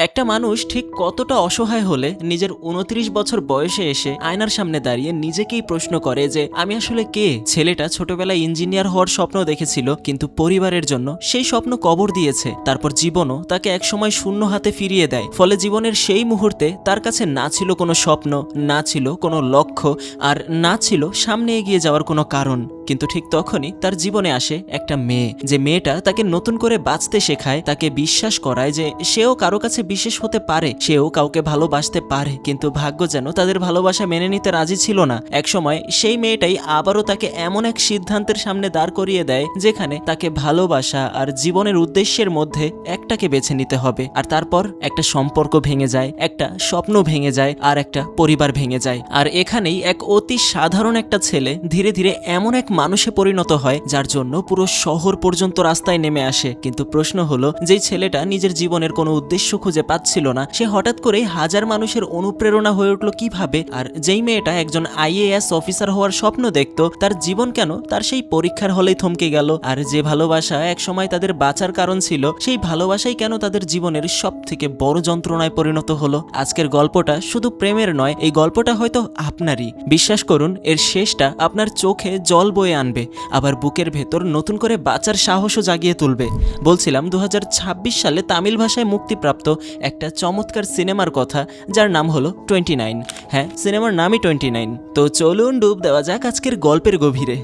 একটা মানুষ ঠিক কতটা অসহায় হলে নিজের 29 বছর বয়সে এসে আয়নার সামনে দাঁড়িয়ে নিজেকেই প্রশ্ন করে যে আমি আসলে কে। ছেলেটা ছোটবেলায় ইঞ্জিনিয়ার হওয়ার স্বপ্ন দেখেছিল, কিন্তু পরিবারের জন্য সেই স্বপ্ন কবর দিয়েছে। তারপর জীবনও তাকে একসময় শূন্য হাতে ফিরিয়ে দেয়। ফলে জীবনের সেই মুহূর্তে তার কাছে না ছিল কোনো স্বপ্ন, না ছিল কোনো লক্ষ্য, আর না ছিল সামনে এগিয়ে যাওয়ার কোনো কারণ। কিন্তু ঠিক তখনই তার জীবনে আসে একটা মেয়ে, যে মেয়েটা তাকে নতুন করে বাঁচতে শেখায়, তাকে বিশ্বাস করায় যে সেও কারো কাছে বিশেষ হতে পারে, সেও কাউকে ভালোবাসতে পারে। কিন্তু ভাগ্য যেন তাদের ভালোবাসা মেনে নিতে রাজি ছিল না। একসময় সেই মেয়েটাই আবারও তাকে এমন এক সিদ্ধান্তের সামনে দাঁড় করিয়ে দেয় যেখানে তাকে ভালোবাসা আর জীবনের উদ্দেশ্যের মধ্যে একটাকে বেছে নিতে হবে। আর তারপর একটা সম্পর্ক ভেঙে যায়, একটা স্বপ্ন ভেঙে যায়, আর একটা পরিবার ভেঙে যায়। আর এখানেই এক অতি সাধারণ একটা ছেলে ধীরে ধীরে এমন এক মানুষে পরিণত হয় যার জন্য পুরো শহর পর্যন্ত রাস্তায় নেমে আসে। কিন্তু প্রশ্ন হলো, যেই ছেলেটা নিজের জীবনের কোনো উদ্দেশ্য খুঁজে পাচ্ছিল না, সে হঠাৎ করে হাজার মানুষের অনুপ্রেরণা হয়ে উঠলো কিভাবে? আর যেই মেয়েটা একজন IAS অফিসার হওয়ার স্বপ্ন দেখতো, তার জীবন কেন তার সেই পরীক্ষার হলেই থমকে গেল? আর যে ভালোবাসা একসময় তাদের বাঁচার কারণ ছিল, সেই ভালোবাসাই কেন তাদের জীবনের সব থেকে বড় যন্ত্রণায় পরিণত হলো? আজকের গল্পটা শুধু প্রেমের নয়, এই গল্পটা হয়তো আপনারই। বিশ্বাস করুন, এর শেষটা আপনার চোখে জল বয়ে আনবে, আবার বুকের ভেতর নতুন করে বাঁচার সাহসও জাগিয়ে তুলবে। বলছিলাম 2026 সালে তামিল ভাষায় মুক্তিপ্রাপ্ত একটা চমৎকার সিনেমার কথা, যার নাম হলো 29। হ্যাঁ, সিনেমার নামই 29। তো চলুন ডুব দেওয়া যাক আজকের গল্পের গভীরে।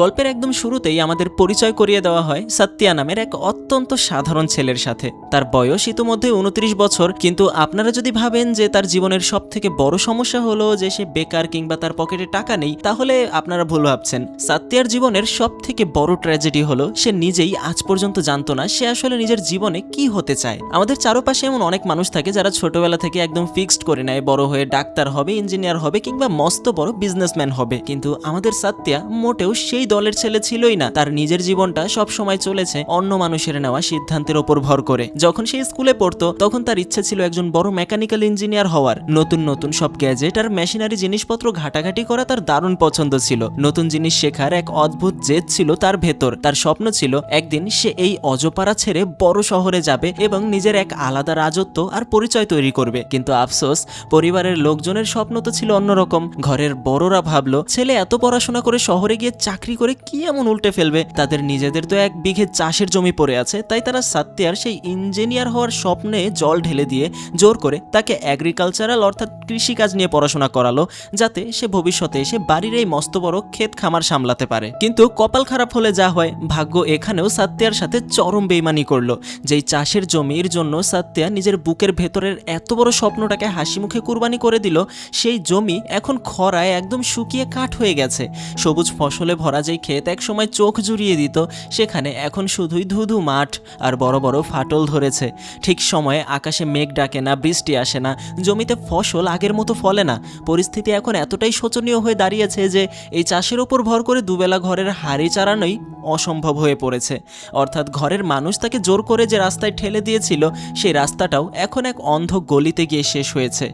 গল্পের একদম শুরুতেই আমাদের পরিচয় করিয়ে দেওয়া হয় সত্যা নামের এক অত্যন্ত সাধারণ ছেলের সাথে। তার বয়স ইতোমধ্যে 29 বছর, কিন্তু আপনারা যদি ভাবেন যে তার জীবনের সব থেকে বড় সমস্যা হলো যে সে বেকার কিংবা তার পকেটে টাকা নেই, তাহলে আপনারা ভুল ভাবছেন। সত্যার জীবনের সব থেকে বড় ট্র্যাজেডি হলো সে নিজেই আজ পর্যন্ত জানতো না সে আসলে নিজের জীবনে কি হতে চায়। আমাদের চারপাশে এমন অনেক মানুষ থাকে যারা ছোটবেলা থেকে একদম ফিক্সড করে নেয় বড় হয়ে ডাক্তার হবে, ইঞ্জিনিয়ার হবে, কিংবা মস্ত বড় বিজনেসম্যান হবে। কিন্তু আমাদের সত্যা মোটেও সেই দলের ছেলে ছিলই না। তার নিজের জীবনটা সব সময় চলেছে অন্য মানুষের নেওয়া সিদ্ধান্তের ওপর ভর করে। যখন সে স্কুলে পড়তো তখন তার ইচ্ছে ছিল একজন বড় মেকানিক্যাল ইঞ্জিনিয়ার হওয়ার। নতুন নতুন সব গ্যাজেট আর মেশিনারি জিনিসপত্র ঘাটাঘাটি করা তার দারুণ পছন্দ ছিল। নতুন জিনিস শেখার এক অদ্ভুত জেদ ছিল তার ভেতর। তার স্বপ্ন ছিল একদিন সে এই অজপাড়া ছেড়ে বড় শহরে যাবে এবং নিজের এক আলাদা রাজত্ব আর পরিচয় তৈরি করবে। কিন্তু আফসোস, পরিবারের লোকজনের স্বপ্ন তো ছিল অন্যরকম। ঘরের বড়রা ভাবলো ছেলে এত পড়াশোনা করে শহরে গিয়ে চাকরি করে কি এমন উল্টে ফেলবে। তাদের নিজেদের তো 1 বিঘে চাষের জমি পড়ে আছে, তাই তারা সত্যার সেই ইঞ্জিনিয়ার হওয়ার স্বপ্নে জল ঢেলে দিয়ে জোর করে তাকে এগ্রিকালচারাল অর্থাৎ কৃষিকাজ নিয়ে পড়াশোনা করালো, যাতে সে ভবিষ্যতে এসে বাড়ির এই মস্ত বড় ক্ষেত খামার সামলাতে পারে। কিন্তু কপাল খারাপ হলে যা হয়, ভাগ্য এখানেও সত্যার সাথে চরম বেইমানি করলো। যেই চাষের জমির জন্য সত্যা নিজের বুকের ভেতরের এত বড় স্বপ্নটাকে হাসি মুখে কুরবানি করে দিল, সেই জমি এখন খরায় একদম শুকিয়ে কাঠ হয়ে গেছে। সবুজ ফসলে ভরা যেই ক্ষেত এক সময় চোখ জুড়িয়ে দিত, সেখানে এখন শুধুই ধুধু মাঠ আর বড় বড় ফাটল ধরেছে। ঠিক সময়ে আকাশে মেঘ ডাকে না, বৃষ্টি আসে না, জমিতে ফসল আগের মতো ফলে না। পরিস্থিতি এখন এতটাই শোচনীয় হয়ে দাঁড়িয়েছে যে এই চাষের ওপর ভর করে দুবেলা ঘরের হাড়ি চালানোই অসম্ভব হয়ে পড়েছে। অর্থাৎ ঘরের মানুষ তাকে জোর করে যে রাস্তায় ঠেলে দিয়েছিল, সেই রাস্তাটাও এখন এক অন্ধ গলিতে গিয়ে শেষ হয়েছে।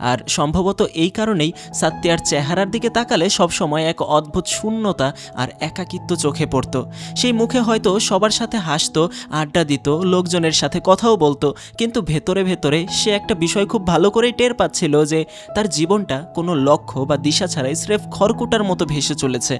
আর সম্ভবত এই কারণেই সত্যার চেহারার দিকে তাকালে সবসময় এক অদ্ভুত শূন্যতা আর একাকিত্ব চোখে পড়তো। সেই মুখে হয়তো সবার সাথে হাসতো, আড্ডা দিত, লোকজনের সাথে কথাও বলতো, কিন্তু ভেতরে ভেতরে সে একটা বিষয় খুব ভালো করেই টের পাচ্ছিল যে তার জীবনটা কোনো লক্ষ্য বা দিশা ছাড়াই স্রেফ খড়কুটার মতো ভেসে চলেছে।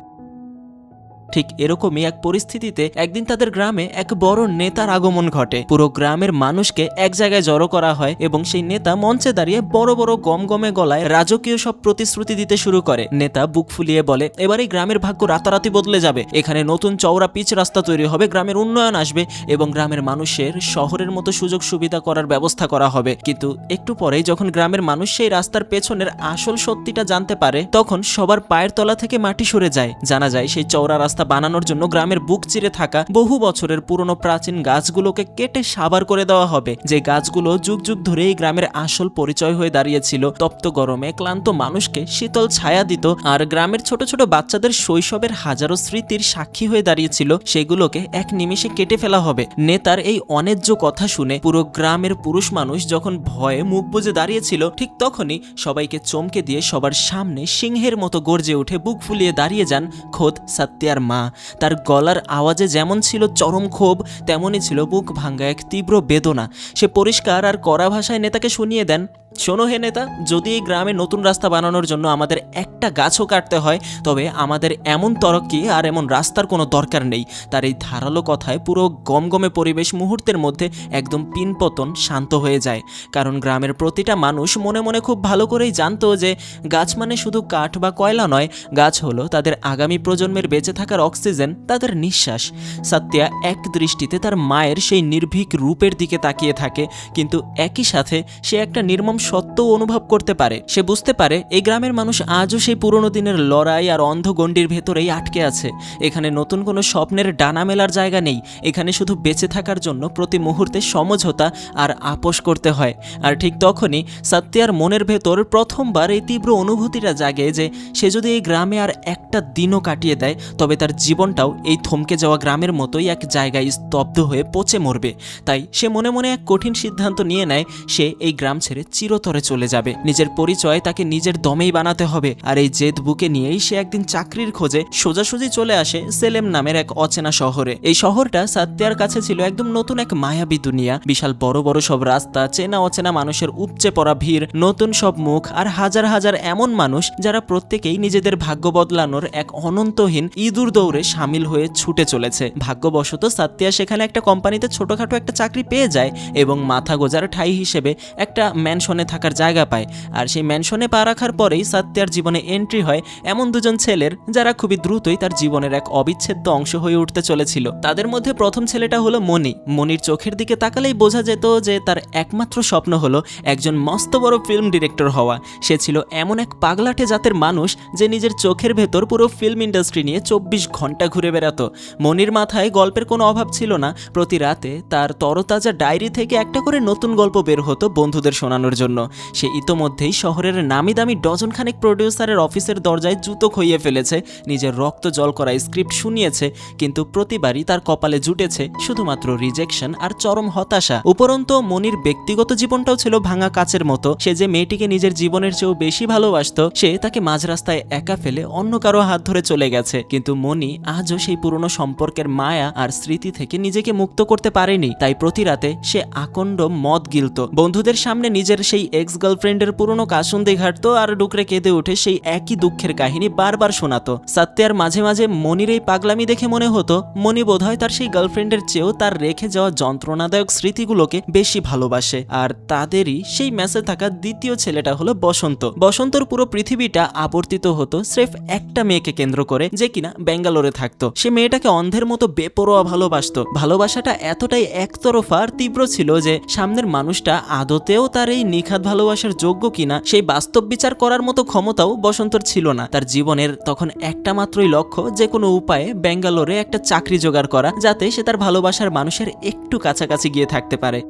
ঠিক এরকমই এক পরিস্থিতিতে একদিন তাদের গ্রামে এক বড় নেতার আগমন ঘটে। পুরো গ্রামের মানুষকে এক জায়গায় জড়ো করা হয় এবং সেই নেতা মঞ্চে দাঁড়িয়ে বড় বড় গমগমে গলায় রাজকীয় সব প্রতিশ্রুতি দিতে শুরু করে। নেতা বুক ফুলিয়ে বলে, এবার এই গ্রামের ভাগ্য রাতারাতি বদলে যাবে, এখানে নতুন চওড়া পিচ রাস্তা তৈরি হবে, গ্রামের উন্নয়ন আসবে এবং গ্রামের মানুষের শহরের মতো সুযোগ সুবিধা করার ব্যবস্থা করা হবে। কিন্তু একটু পরেই যখন গ্রামের মানুষ সেই রাস্তার পেছনের আসল সত্যিটা জানতে পারে, তখন সবার পায়ের তলা থেকে মাটি সরে যায়। জানা যায় সেই চওড়া রাস্তা বানানোর জন্য গ্রামের বুক চিরে থাকা বহু বছরের পুরনো প্রাচীন গাছগুলোকে কেটে সাবার করে দেওয়া হবে। যে গাছগুলো যুগ যুগ ধরে এই গ্রামের আসল পরিচয় হয়ে দাঁড়িয়েছিল, তপ্ত গরমে ক্লান্ত মানুষকে শীতল ছায়া দিত আর গ্রামের ছোট ছোট বাচ্চাদের শৈশবের হাজারো স্মৃতির সাক্ষী হয়ে দাঁড়িয়েছিল, সেগুলোকে এক নিমিষে কেটে ফেলা হবে। নেতার এই অন্যায্য কথা শুনে পুরো গ্রামের পুরুষ মানুষ যখন ভয়ে মুখ বুজে দাঁড়িয়েছিল, ঠিক তখনই সবাইকে চমকে দিয়ে সবার সামনে সিংহের মতো গর্জে উঠে বুক ফুলিয়ে দাঁড়িয়ে যান খোদ সত্যার মা। মা। তার গলার আওয়াজে যেমন ছিল চরম ক্ষোভ, তেমনই ছিল বুক ভাঙ্গা এক তীব্র বেদনা। সে পরিষ্কার আর কড়া ভাষায় নেতাকে শুনিয়ে দেন, শোনো হে নেতা, যদি এই গ্রামে নতুন রাস্তা বানানোর জন্য আমাদের একটা গাছও কাটতে হয়, তবে আমাদের এমন তরক্কি আর এমন রাস্তার কোনো দরকার নেই। তার এই ধারালো কথায় পুরো গমগমে পরিবেশ মুহূর্তের মধ্যে একদম পিনপতন শান্ত হয়ে যায়। কারণ গ্রামের প্রতিটা মানুষ মনে মনে খুব ভালো করেই জানতো যে গাছ মানে শুধু কাঠ বা কয়লা নয়, গাছ হলো তাদের আগামী প্রজন্মের বেঁচে থাকার অক্সিজেন, তাদের নিঃশ্বাস। সাত্যা এক দৃষ্টিতে তার মায়ের সেই নির্ভীক রূপের দিকে তাকিয়ে থাকে, কিন্তু একই সাথে সে একটা নির্মম সত্যও অনুভব করতে পারে। সে বুঝতে পারে এই গ্রামের মানুষ আজও সেই পুরনো দিনের লড়াই আর অন্ধ গণ্ডির ভেতরেই আটকে আছে। এখানে নতুন কোনো স্বপ্নের ডানা মেলার জায়গা নেই। এখানে শুধু বেঁচে থাকার জন্য প্রতি মুহূর্তে সমঝোতা আর আপোষ করতে হয়। আর ঠিক তখনই সাত্যার মনের ভেতর প্রথমবার এই তীব্র অনুভূতিটা জাগে যে সে যদি এই গ্রামে আর একটা দিনও কাটিয়ে দেয়, তবে তার জীবনটাও এই থমকে যাওয়া গ্রামের মতোই এক জায়গায় স্তব্ধ হয়ে পচে মরবে। তাই সে মনে মনে এক কঠিন সিদ্ধান্ত নিয়ে নেয়, সে এই গ্রাম ছেড়ে চিরতরে চলে যাবে। নিজের পরিচয় তাকে নিজের দমেই বানাতে হবে। আর এই জেদ বুকে নিয়েই সে একদিন চাকরির খোঁজে সোজাসুজি চলে আসে সেলেম নামের এক অচেনা শহরে। এই শহরটা সাত্যার কাছে ছিল একদম নতুন এক মায়াবী দুনিয়া। বিশাল বড় বড় সব রাস্তা, চেনা অচেনা মানুষের উপচে পড়া ভিড়, নতুন সব মুখ আর হাজার হাজার এমন মানুষ যারা প্রত্যেকেই নিজেদের ভাগ্য বদলানোর এক অনন্তহীন ইঁদুর দৌড়ে সামিল হয়ে ছুটে চলেছে। ভাগ্যবশত সাত্যা সেখানে একটা কোম্পানিতে ছোটখাটো একটা চাকরি পেয়ে যায় এবং মাথা গোজার ঠাই হিসেবে একটা ম্যানশনে থাকার জায়গা পায়। আর সেই ম্যানশনে পা রাখার পরেই সাত্যার জীবনে এন্ট্রি হয় এমন দুজন ছেলের, যারা খুবই দ্রুতই তার জীবনের এক অবিচ্ছেদ্য অংশ হয়ে উঠতে চলেছিল। তাদের মধ্যে প্রথম ছেলেটা হলো মণি। মণির চোখের দিকে তাকালেই বোঝা যেত যে তার একমাত্র স্বপ্ন হলো একজন মস্ত বড় ফিল্ম ডিরেক্টর হওয়া। সে ছিল এমন এক পাগলাটে জাতের মানুষ যে নিজের চোখের ভেতর পুরো ফিল্ম ইন্ডাস্ট্রি নিয়ে 24 ঘন্টা ঘুরে বেড়াতো। মণির মাথায় গল্পের কোনো অভাব ছিল না। প্রতি রাতে তার তরতাজা ডায়েরি থেকে একটা করে নতুন গল্প বের হতো বন্ধুদের শোনানোর জন্য। সে ইতোমধ্যেই শহরের নামি দামি ডজনখানেক প্রডিউসারের অফিসের দরজায় জুতো খইয়ে ফেলেছে, নিজের রক্ত জল করা স্ক্রিপ্ট শুনিয়েছে, কিন্তু প্রতিবারই তার কপালে জুটেছে শুধুমাত্র রিজেকশন আর চরম হতাশা। উপরন্তু মনির ব্যক্তিগত জীবনটাও ছিল ভাঙা কাচের মতো। সে যে মেয়েটিকে নিজের জীবনের চেয়েও বেশি ভালোবাসতো, সে তাকে মাঝ রাস্তায় একা ফেলে অন্য কারো হাত ধরে চলে গেছে। কিন্তু মনি আজও সেই পুরনো সম্পর্কের মায়া আর স্মৃতি থেকে নিজেকে মুক্ত করতে পারেনি। তাই প্রতি রাতে সে আকণ্ড মদ গিলত, বন্ধুদের সামনে নিজের সেই এক্স গার্লফ্রেন্ডের পুরনো কাসুন্দি ঘাটতো আর ডুকরে কেঁদে উঠে সেই একই দুঃখের কাহিনী বারবার শোনাতো। সাত্যার মাঝে মাঝে মনির এই পাগলামি দেখে মনে হতো মনি বোধহয় তার সেই গার্লফ্রেন্ডের চেয়েও তার রেখে যাওয়া যন্ত্রণাদায়ক স্মৃতিগুলোকে বেশি ভালোবাসে। আর তাদেরই সেই ম্যাচে থাকা দ্বিতীয় ছেলেটা হলো বসন্ত। বসন্তর পুরো পৃথিবীটা আবর্তিত হতো স্রেফ একটা মেয়েকে কেন্দ্র করে, যে কিনা ব্যাঙ্গালোরে থাকতো। সে মেয়েটাকে অন্ধের মতো বেপরোয়া ভালোবাসতো। ভালোবাসাটা এতটাই একতরফা আর তীব্র ছিল যে সামনের মানুষটা আদতেও তার এই নিখাত ভালোবাসার যোগ্য কিনা সেই বাস্তব বিচার করার মতো ক্ষমতাও বসন্তর ছিল না। তার জীবনের তখন একটা মাত্রই লক্ষ্য যে কোনো উপায়ে ব্যাঙ্গালোরে একটা চাকরি জোগাড় করা, যাতে সে তার ভালোবাসার মানুষের একটু কাছাকাছি গিয়ে থাকতে পারে।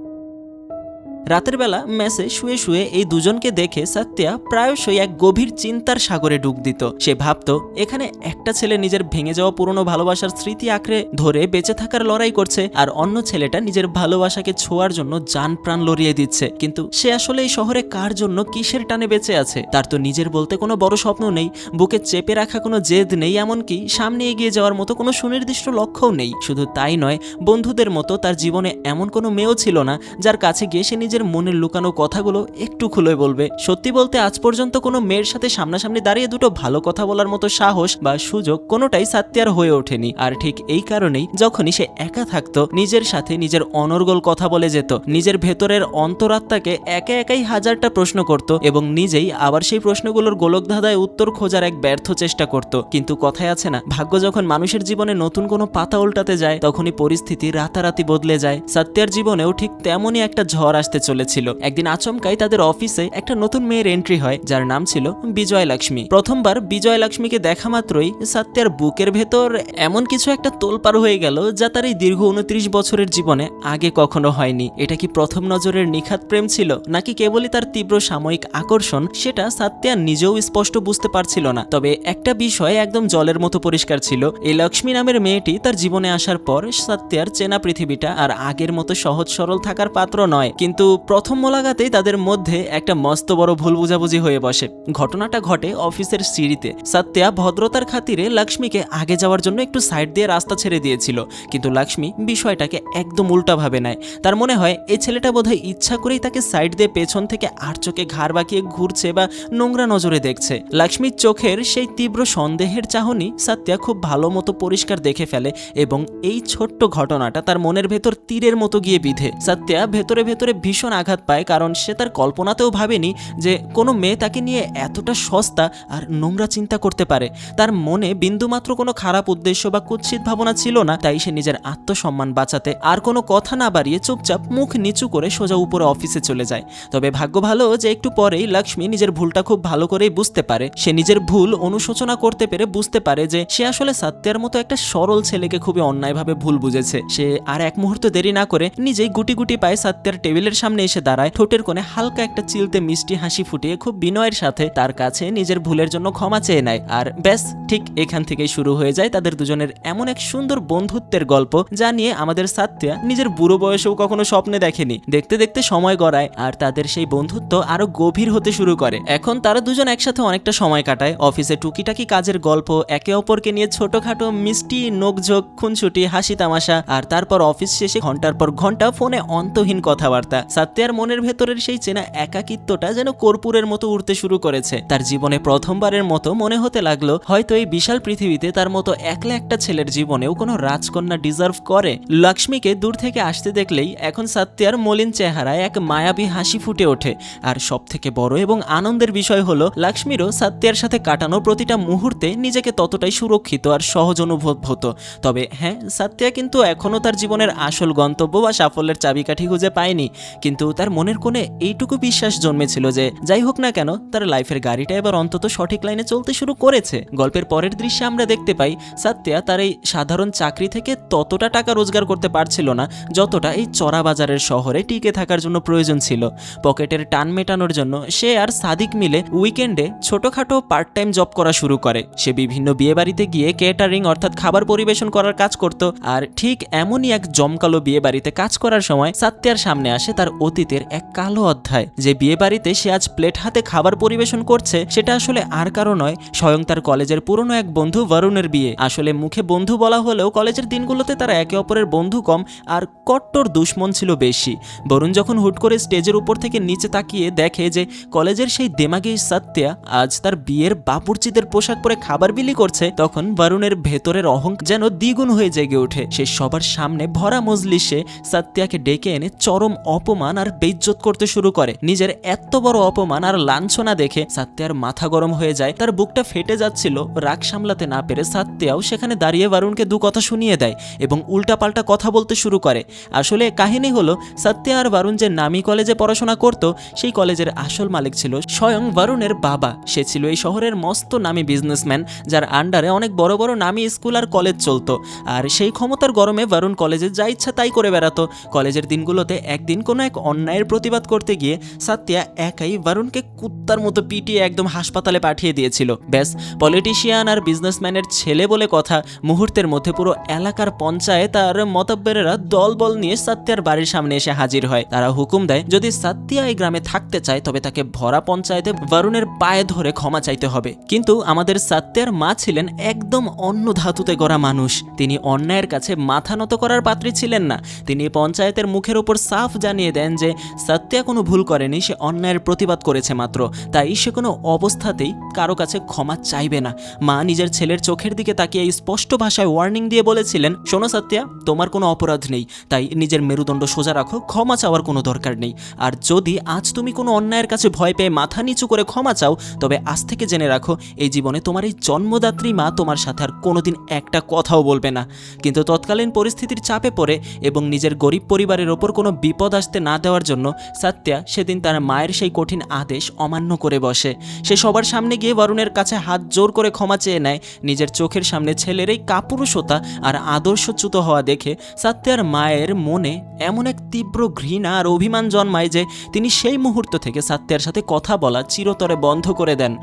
রাতের বেলা মেসে শুয়ে শুয়ে এই দুজনকে দেখে সাত্যা প্রায়শই এক গভীর চিন্তার সাগরে ডুব দিত। সে ভাবত এখানে একটা ছেলে নিজের ভেঙে যাওয়া পুরনো ভালোবাসার স্মৃতি আঁকড়ে ধরে বেঁচে থাকার লড়াই করছে, আর অন্য ছেলেটা নিজের ভালোবাসাকে ছোঁয়ার জন্য জান প্রাণ লড়িয়ে দিচ্ছে। কিন্তু সে আসলে এই শহরে কার জন্য কিসের টানে বেঁচে আছে? তার তো নিজের বলতে কোনো বড় স্বপ্ন নেই, বুকে চেপে রাখা কোনো জেদ নেই, এমনকি সামনে এগিয়ে যাওয়ার মতো কোনো সুনির্দিষ্ট লক্ষ্যও নেই। শুধু তাই নয়, বন্ধুদের মতো তার জীবনে এমন কোনো মেয়েও ছিল না যার কাছে গিয়ে সে নিজের মনের লুকানো কথাগুলো একটু খুলে বলবে। সত্যি বলতে আজ পর্যন্ত কোনো মেয়ের সাথে সামনাসামনি দাঁড়িয়ে দুটো ভালো কথা বলার মতো সাহস বা সুযোগ কোনোটাই সাত্যার হয়ে ওঠেনি। আর ঠিক এই কারণেই যখনই সে একা থাকতো, নিজের সাথে নিজের অনর্গল কথা বলে যেত, নিজের ভেতরের অন্তরাত্মাকে একা একাই হাজারটা প্রশ্ন করত এবং নিজেই আবার সেই প্রশ্নগুলোর গোলকধাঁধায় উত্তর খোঁজার এক ব্যর্থ চেষ্টা করত। কিন্তু কথায় আছে না, ভাগ্য যখন মানুষের জীবনে নতুন কোনো পাতা উল্টাতে যায়, তখনই পরিস্থিতি রাতারাতি বদলে যায়। সাত্যার জীবনেও ঠিক তেমনই একটা ঝড় আসতে চলেছিল। একদিন আচমকাই তাদের অফিসে একটা নতুন মেয়ের এন্ট্রি হয়, যার নাম ছিল বিজয় লক্ষ্মী। প্রথমবার বিজয় লক্ষ্মীকে দেখা মাত্রই সাত্যার বুকের ভেতর এমন কিছু একটা তোলপাড় হয়ে গেল, যা তার এই দীর্ঘ 29 বছরের জীবনে আগে কখনো হয়নি। এটা কি প্রথম নজরের নিখাত প্রেম ছিল, নাকি কেবলই তার তীব্র সাময়িক আকর্ষণ? সেটা সাত্যা নিজেও স্পষ্ট বুঝতে পারছিল না। তবে একটা বিষয় একদম জলের মতো পরিষ্কার ছিল, এই লক্ষ্মী নামের মেয়েটি তার জীবনে আসার পর সাত্যার চেনা পৃথিবীটা আর আগের মতো সহজ সরল থাকার পাত্র নয়। কিন্তু প্রথম মোলাকাতেই তাদের মধ্যে একটা মস্ত বড় ভুল বুঝাবুঝি হয়ে বসে। ঘটনাটা ঘটে অফিসের সিঁড়িতে। সত্যা ভদ্রতার খাতিরে লক্ষ্মীকে আগে যাওয়ার জন্য একটু সাইড দিয়ে রাস্তা ছেড়ে দিয়েছিল, কিন্তু লক্ষ্মী বিষয়টাকে একদম উল্টাভাবে নেয়। তার মনে হয় এই ছেলেটা বোধহয় ইচ্ছা করেই তাকে সাইড দিয়ে পেছন থেকে আর চোখে ঘাড় বাঁকিয়ে ঘুরছে বা নোংরা নজরে দেখছে। লক্ষ্মীর চোখের সেই তীব্র সন্দেহের চাহনি সত্যা খুব ভালো মতো পরিষ্কার দেখে ফেলে এবং এই ছোট্ট ঘটনাটা তার মনের ভেতর তীরের মতো গিয়ে বিধে। সত্যা ভেতরে ভেতরে ভীষণ আঘাত পায়, কারণ সে তার কল্পনাতেও ভাবেনি যে কোনো মেয়ে তাকে নিয়ে এতটা সস্তা আর নোংরা চিন্তা করতে পারে। তার মনে বিন্দুমাত্র কোনো খারাপ উদ্দেশ্য বা কুৎসিত ভাবনা ছিল না, তাই সে নিজের আত্মসম্মান বাঁচাতে আর কোনো কথা না বাড়িয়ে চুপচাপ মুখ নিচু করে সোজা উপরে অফিসে চলে যায়। তবে ভাগ্য ভালো যে একটু পরেই লক্ষ্মী নিজের ভুলটা খুব ভালো করেই বুঝতে পারে। সে নিজের ভুল অনুশোচনা করতে পেরে বুঝতে পারে যে সে আসলে সত্যের মতো একটা সরল ছেলেকে খুবই অন্যায়ভাবে ভুল বুঝেছে। সে আর এক মুহূর্ত দেরি না করে নিজেই গুটি গুটি পায়ে সত্যের টেবিলের সামনে এসে দাঁড়ায়, ঠোঁটের কোণে হালকা একটা চিলতে মিষ্টি হাসি ফুটিয়ে খুব বিনয়ের সাথে তার কাছে নিজের ভুলের জন্য ক্ষমা চেয়ে নেয়। আর ব্যাস, ঠিক এখান থেকেই শুরু হয়ে যায় তাদের দুজনের এমন এক সুন্দর বন্ধুত্বের গল্প, যা নিয়ে আমাদের সত্যা নিজের বুড়ো বয়সেও কখনো স্বপ্নে দেখেনি। দেখতে দেখতে সময় গড়ায় আর তাদের সেই বন্ধুত্ব আরো গভীর হতে শুরু করে। এখন তারা দুজন একসাথে অনেকটা সময় কাটায়। অফিসে টুকিটাকি কাজের গল্প, একে অপরকে নিয়ে ছোটখাটো মিষ্টি নোকঝোক, খুনছুটি, হাসি তামাশা, আর তারপর অফিস শেষে ঘন্টার পর ঘন্টা ফোনে অন্তহীন কথাবার্তা। সত্যের মনের ভেতরের সেই চেনা একাকিত্বটা যেন কর্পূরের মতো উড়তে শুরু করেছে। তার জীবনে প্রথমবারের মতো মনে হতে লাগলো হয়তো এই বিশাল পৃথিবীতে তার মতো একলা একটা ছেলের জীবনেও কোনো রাজকন্যা ডিজার্ভ করে। লক্ষ্মীকে দূর থেকে আসতে দেখলেই এখন সত্যের মলিন চেহারায় এক মায়াবী হাসি ফুটে ওঠে। আর সব থেকে বড় এবং আনন্দের বিষয় হলো লক্ষ্মীরও সত্যের সাথে কাটানো প্রতিটা মুহূর্তে নিজেকে ততটাই সুরক্ষিত আর সহজ অনুভব হতো। তবে হ্যাঁ, সত্যা কিন্তু এখনও তার জীবনের আসল গন্তব্য বা সাফল্যের চাবিকাঠি খুঁজে পায়নি, কিন্তু তার মনের কোণে এইটুকু বিশ্বাস জন্মেছিল যে যাই হোক না কেন তার লাইফের গাড়িটা এবার অন্তত সঠিক লাইনে চলতে শুরু করেছে। গল্পের পরের দৃশ্যে আমরা দেখতে পাই সত্যা তার এই সাধারণ চাকরি থেকে ততটা টাকা রোজগার করতে পারছিল না যতটা এই চড়া বাজারের শহরে টিকে থাকার জন্য প্রয়োজন ছিল। পকেটের টান মেটানোর জন্য সে আর সাদিক মিলে উইকেন্ডে ছোটখাটো পার্ট টাইম জব করা শুরু করে। সে বিভিন্ন বিয়ে বাড়িতে গিয়ে কেটারিং অর্থাৎ খাবার পরিবেশন করার কাজ করত। আর ঠিক এমনই এক জমকালো বিয়ে বাড়িতে কাজ করার সময় সত্যের সামনে আসে তার অতীতের এক কালো অধ্যায়। যে বিয়ে বাড়িতে সে আজ প্লেট হাতে খাবার পরিবেশন করছে সেটা আসলে আর কারো নয়, স্বয়ং তার কলেজের পুরনো এক বন্ধু বরুণের বিয়ে। আসলে মুখে বন্ধু বলা হলেও কলেজের দিনগুলোতে তারা একে অপরের বন্ধু কম আর কট্টর দুশ্মন ছিল বেশি। বরুণ যখন হুট করে স্টেজের উপর থেকে নিচে তাকিয়ে দেখে যে কলেজের সেই দেমাগী সত্যা আজ তার বিয়ের বাবুর্চিদের পোশাক পরে খাবার বিলি করছে, তখন বরুণের ভেতরের অহংকার যেন দ্বিগুণ হয়ে জেগে ওঠে। সে সবার সামনে ভরা মজলিসে সত্যাকে ডেকে এনে চরম অপমান আর বেইজ্জত করতে শুরু করে। নিজের এত বড় অপমান আর লাঞ্ছনা দেখে সত্যার মাথা গরম হয়ে যায়, তার বুকটা ফেটে যাচ্ছিল। রাগ সামলাতে না পেরে সত্যাও সেখানে দাঁড়িয়ে বরুণকে দু কথা শুনিয়ে দেয় এবং উল্টাপাল্টা কথা বলতে শুরু করে। আসলে কাহিনী হলো সত্যা আর বরুণ যে নামি কলেজে পড়াশোনা করত, সেই কলেজের আসল মালিক ছিল স্বয়ং বরুণের বাবা। সে ছিল এই শহরের মস্ত নামি বিজনেসম্যান, যার আন্ডারে অনেক বড় বড় নামি স্কুল আর কলেজ চলতো। আর সেই ক্ষমতার গরমে বরুণ কলেজে যা ইচ্ছা তাই করে বেড়াতো। কলেজের দিনগুলোতে একদিন কোনো এক অন্যায়ের প্রতিবাদ করতে গিয়ে সত্যা একাই বরুণকে কুত্তার মতো পিটিয়ে একদম হাসপাতালে পাঠিয়ে দিয়েছিল। ব্যাস, পলিটিশিয়ান আর বিজনেসম্যানের ছেলে বলে কথা, মুহূর্তের মধ্যে পুরো এলাকার পঞ্চায়েত আর মতব্বরেরা দলবল নিয়ে সত্যার বাড়ির সামনে এসে হাজির হয়। তারা হুকুম দেয় যদি সত্যা এই গ্রামে থাকতে চায় তবে তাকে ভরা পঞ্চায়েতে বরুণের পায়ে ধরে ক্ষমা চাইতে হবে। কিন্তু আমাদের সত্যের মা ছিলেন একদম অন্য ধাতুতে গড়া মানুষ। তিনি অন্যায়ের কাছে মাথা নত করার পাত্রী ছিলেন না। তিনি পঞ্চায়েতের মুখের ওপর সাফ জানিয়ে দেন যে সত্যা কোনো ভুল করেনি, সে অন্যায়ের প্রতিবাদ করেছে মাত্র, তাই সে কোনো অবস্থাতেই কারো কাছে ক্ষমা চাইবে না। মা নিজের ছেলের চোখের দিকে তাকিয়ে স্পষ্ট ভাষায় ওয়ার্নিং দিয়ে বলেছিলেন, শোনো সত্যা, তোমার কোনো অপরাধ নেই, তাই নিজের মেরুদণ্ড সোজা রাখো, ক্ষমা চাওয়ার কোনো দরকার নেই। আর যদি আজ তুমি কোনো অন্যায়ের কাছে ভয় পেয়ে মাথা নিচু করে ক্ষমা চাও, তবে আজ থেকে জেনে রাখো এই জীবনে তোমার এই জন্মদাত্রী মা তোমার সাথে আর কোনোদিন একটা কথাও বলবে না। কিন্তু তৎকালীন পরিস্থিতির চাপে পড়ে এবং নিজের গরিব পরিবারের ওপর কোনো বিপদ আসতে না দেওয়ার জন্য সত্যা সেদিন তার মায়ের সেই কঠিন আদেশ অমান্য করে বসে। সে সবার সামনে গিয়ে বরুণের কাছে হাত জোর করে ক্ষমা চেয়ে নেয়। নিজের চোখের সামনে ছেলের এই কাপুরুষতা আর আদর্শচ্যুত হওয়া দেখে সত্যার মায়ের মনে এমন এক তীব্র ঘৃণা আর অভিমান জন্মায় যে তিনি সেই মুহূর্ত থেকে সত্যার সাথে কথা বলা চিরতরে বন্ধ করে দেন।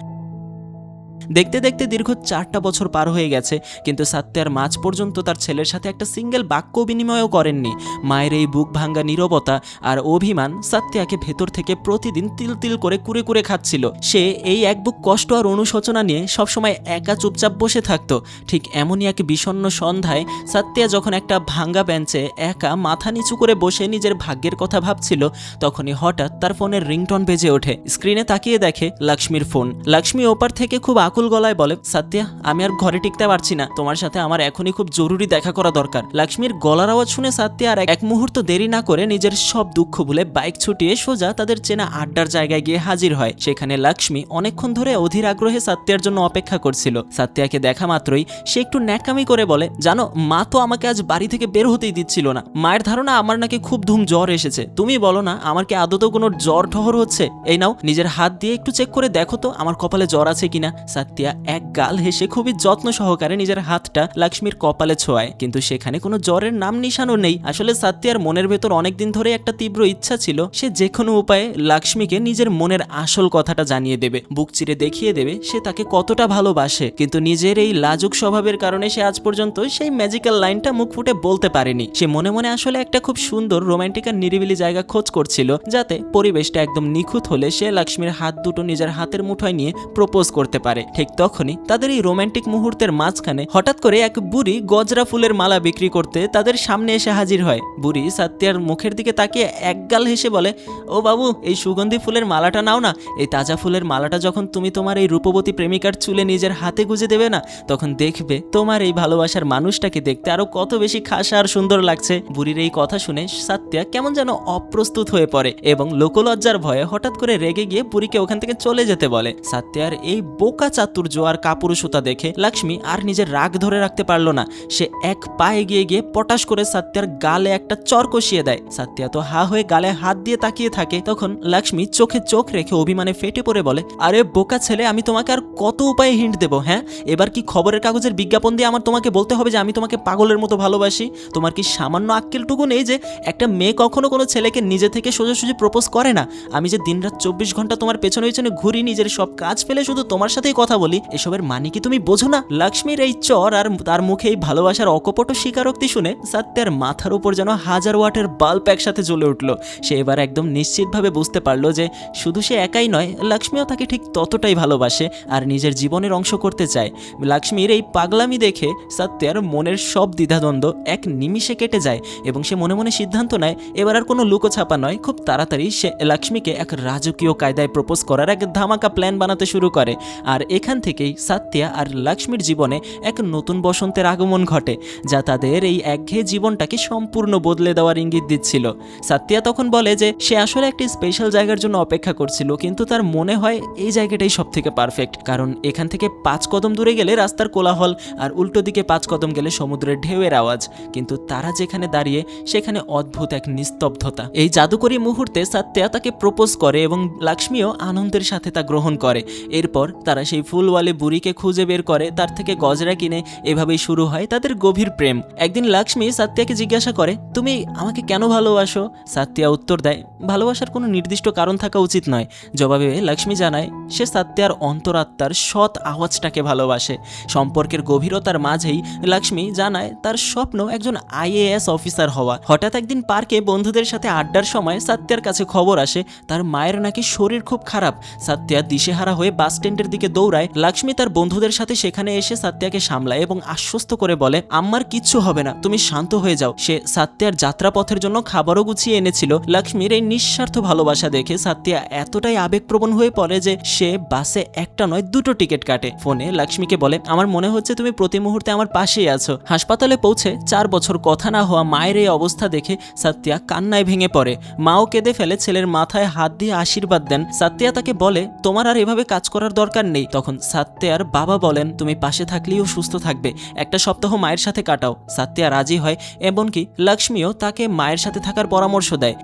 দেখতে দেখতে দীর্ঘ 4টা বছর পার হয়ে গেছে, কিন্তু সাত্যার মাঝ পর্যন্ত তার ছেলের সাথে একটা সিঙ্গেল বাক্য বিনিময়ও করেননি। মায়ের এই বুক ভাঙ্গা নীরবতা আর অভিমান সাত্যাকে ভেতর থেকে প্রতিদিন তিল তিল করে কুরে কুরে খাচ্ছিল। সে এই এক বুক কষ্ট আর অনুশোচনা নিয়ে সবসময় একা চুপচাপ বসে থাকতো। ঠিক এমনই এক বিষণ্ণ সন্ধ্যায় সাত্যা যখন একটা ভাঙ্গা বেঞ্চে একা মাথা নিচু করে বসে নিজের ভাগ্যের কথা ভাবছিল, তখনই হঠাৎ তার ফোনের রিংটোন বেজে ওঠে। স্ক্রিনে তাকিয়ে দেখে লক্ষ্মীর ফোন। লক্ষ্মী ওপার থেকে খুব আকুল গলায় বলে, সাত্যা, আমি আর ঘরে টিকতে পারছি না, তোমার সাথে আমার এখনই খুব জরুরি দেখা করা দরকার। লক্ষ্মীর গলার আওয়াজ শুনে সাত্যা আর এক মুহূর্ত দেরি না করে নিজের সব দুঃখ ভুলে বাইক ছুটিয়ে সোজা তাদের চেনা আড্ডার জায়গায় গিয়ে হাজির হয়। সেখানে লক্ষ্মী অনেকক্ষণ ধরে অধীর আগ্রহে সাত্যার জন্য অপেক্ষা করছিল। সাত্যাকে দেখা মাত্রই সে একটু ন্যাকামি করে বলে, জানো, মা তো আমাকে আজ বাড়ি থেকে বের হতেই দিচ্ছিল না। মায়ের ধারণা আমার নাকি খুব ধুম জ্বর এসেছে। তুমি বলো না, আমার কি আদৌ কোনো জ্বর ঠহর হচ্ছে? এই নাও, নিজের হাত দিয়ে একটু চেক করে দেখো তো আমার কপালে জ্বর আছে কিনা। সাত্যা এক গাল হেসে খুবই যত্ন সহকারে নিজের হাতটা লক্ষ্মীর কপালে ছোঁয়ায়, কিন্তু সেখানে কোনো জ্বরের নাম নিশানও নেই। আসলে সাত্যার মনের ভেতর অনেকদিন ধরে একটা তীব্র ইচ্ছা ছিল, সে যে কোনো উপায়ে লক্ষ্মীকে নিজের মনের আসল কথাটা জানিয়ে দেবে, বুক চিরে দেখিয়ে দেবে সে তাকে কতটা ভালোবাসে। কিন্তু নিজের এই লাজুক স্বভাবের কারণে সে আজ পর্যন্ত সেই ম্যাজিক্যাল লাইনটা মুখ ফুটে বলতে পারেনি। সে মনে মনে আসলে একটা খুব সুন্দর রোমান্টিক আর নিরিবিলি জায়গা খোঁজ করছিল, যাতে পরিবেশটা একদম নিখুঁত হলে সে লক্ষ্মীর হাত দুটো নিজের হাতের মুঠোয় নিয়ে প্রপোজ করতে পারে। ঠিক তখনই তাদের এই রোমান্টিক মুহূর্তের মাঝখানে হঠাৎ করে এক বুড়ি গজরা ফুলের মালা বিক্রি করতে তাদের সামনে এসে হাজির হয়। বুড়ি সাত্যার মুখের দিকে তাকিয়ে একগাল হেসে বলে, ও বাবু, এই সুগন্ধি ফুলের মালাটা নাও না। এই তাজা ফুলের মালাটা যখন তুমি তোমার এই রূপবতী প্রেমিকার চুলে নিজের হাতে গুজে দেবে না, তখন দেখবে তোমার এই ভালোবাসার মানুষটাকে দেখতে আরো কত বেশি খাসা আর সুন্দর লাগছে। বুড়ির এই কথা শুনে সাত্যা কেমন যেন অপ্রস্তুত হয়ে পড়ে এবং লোকলজ্জার ভয়ে হঠাৎ করে রেগে গিয়ে বুড়িকে ওখান থেকে চলে যেতে বলে। সাত্যার এই বোকা চাতুর্য আর কাপুরুষতা দেখে লক্ষ্মী আর নিজের রাগ ধরে রাখতে পারলো না। সে এক পা এগিয়ে গিয়ে পটাশ করে সাত্যার গালে একটা চর কষিয়ে দেয়। সাত্যা তো হা হয়ে গালে হাত দিয়ে তাকিয়ে থাকে। তখন লক্ষ্মী চোখে চোখ রেখে অভিমানে ফেটে পড়ে বলে, আরে বোকা ছেলে, আমি তোমাকে আর কত উপায়ে হিন্ট দেবো? হ্যাঁ, এবার কি খবরের কাগজের বিজ্ঞাপন দিয়ে আমার তোমাকে বলতে হবে যে আমি তোমাকে পাগলের মতো ভালোবাসি? তোমার কি সামান্য আক্কেলটুকু নেই যে একটা মেয়ে কখনো কোনো ছেলেকে নিজে থেকে সোজাসুজি প্রপোজ করে না? আমি যে দিনরাত 24 ঘন্টা তোমার পেছনে পেছনে ঘুরি, নিজের সব কাজ ফেলে শুধু তোমার সাথেই কথা বলি, এসবের মানে কি তুমি বোঝো না? লক্ষ্মীর এই চর আর তার মুখে এই ভালোবাসার অকপট স্বীকারোক্তি শুনে সাত্যার মাথার উপর যেন 1000 ওয়াটের বাল্ব একসাথে জ্বলে উঠল। সে এবার একদম নিশ্চিতভাবে বুঝতে পারলো যে শুধু সে একাই নয়, লক্ষ্মীও তাকে ঠিক ততটাই ভালোবাসে আর নিজের জীবনের অংশ করতে চায়। লক্ষ্মীর এই পাগলামি দেখে সাত্যার মনের সব দ্বিধাদ্বন্দ্ব এক নিমিষে কেটে যায় এবং সে মনে মনে সিদ্ধান্ত নেয় এবার আর কোনো লুকোছাপা নয়, খুব তাড়াতাড়ি সে লক্ষ্মীকে এক রাজকীয় কায়দায় প্রপোজ করার এক ধামাকা প্ল্যান বানাতে শুরু করে। আর এখান থেকেই সাত্যা আর লক্ষ্মীর জীবনে এক নতুন বসন্তের আগমন ঘটে, যা তাদের এই একঘেয়ে জীবনটাকে সম্পূর্ণ বদলে দেওয়ার ইঙ্গিত দিচ্ছিল। সাত্যা তখন বলে যে সে আসলে একটি স্পেশাল জায়গার জন্য অপেক্ষা করছিল, কিন্তু তার মনে হয় এই জায়গাটাই সব থেকে পারফেক্ট, কারণ এখান থেকে 5 কদম দূরে গেলে রাস্তার কোলাহল আর উল্টো দিকে 5 কদম গেলে সমুদ্রের ঢেউয়ের আওয়াজ, কিন্তু তারা যেখানে দাঁড়িয়ে সেখানে অদ্ভুত এক নিস্তব্ধতা। এই জাদুকরী মুহূর্তে সাত্যা তাকে প্রপোজ করে এবং লক্ষ্মীও আনন্দের সাথে তা গ্রহণ করে। এরপর তারা সেই ফুলওয়ালি বুড়িকে খুঁজে বের করে, তার থেকে গজরা কিনে এভাবেই শুরু হয় তাদের গভীর প্রেম। একদিন লক্ষ্মী সাত্যাকে জিজ্ঞাসা করে, তুমি আমাকে কেন ভালোবাসো? সাত্যা উত্তর দেয়, ভালোবাসার কোনো নির্দিষ্ট কারণ থাকা উচিত নয়। জবাবে লক্ষ্মী জানায় সে সাত্যার অন্তরাত্মার সৎ আওয়াজটাকে ভালোবাসে। সম্পর্কের গভীরতার মাঝেই লক্ষ্মী জানায় তার স্বপ্ন একজন IAS অফিসার হওয়া। হঠাৎ একদিন পার্কে বন্ধুদের সাথে আড্ডার সময় সাত্যার কাছে খবর আসে তার মায়ের নাকি শরীর খুব খারাপ। সাত্যা দিশেহারা হয়ে বাস স্ট্যান্ডের দিকে দৌড়ায়। লক্ষ্মী তার বন্ধুদের সাথে সেখানে এসে সাত্যাকে সামলায় এবং আশ্বস্ত করে বলে, আম্মার কিচ্ছু হবে না, তুমি শান্ত হয়ে যাও। সে সাত্যার যাত্রাপথের জন্য খাবারও গুছিয়ে এনেছিল। লক্ষ্মীর এই নিঃস্বার্থ ভালোবাসা দেখে সাত্যা এতটাই আবেগপ্রবণ হয়ে পড়ে যে সে বাসে একটা নয় 2টো টিকিট কাটে। ফোনে লক্ষ্মীকে বলে, আমার মনে হচ্ছে তুমি প্রতি মুহূর্তে আমার পাশেই আছো। হাসপাতালে পৌঁছে 4 বছর কথা না হওয়া মায়ের এই অবস্থা দেখে সাত্যা কান্নায় ভেঙে পড়ে। মাও কেঁদে ফেলে ছেলের মাথায় হাত দিয়ে আশীর্বাদ দেন। সাত্যা তাকে বলে, তোমার আর এভাবে কাজ করার দরকার নেই। তখন সাত্যার বাবা বলেন, তুমি পাশে থাকলেও সুস্থ থাকবে, একটা সপ্তাহ মায়ের সাথে কাটাও। সাত্যা রাজি হয়, এমনকি লক্ষ্মীও তাকে মায়ের সাথে থাকার পরামর্শ দেয়।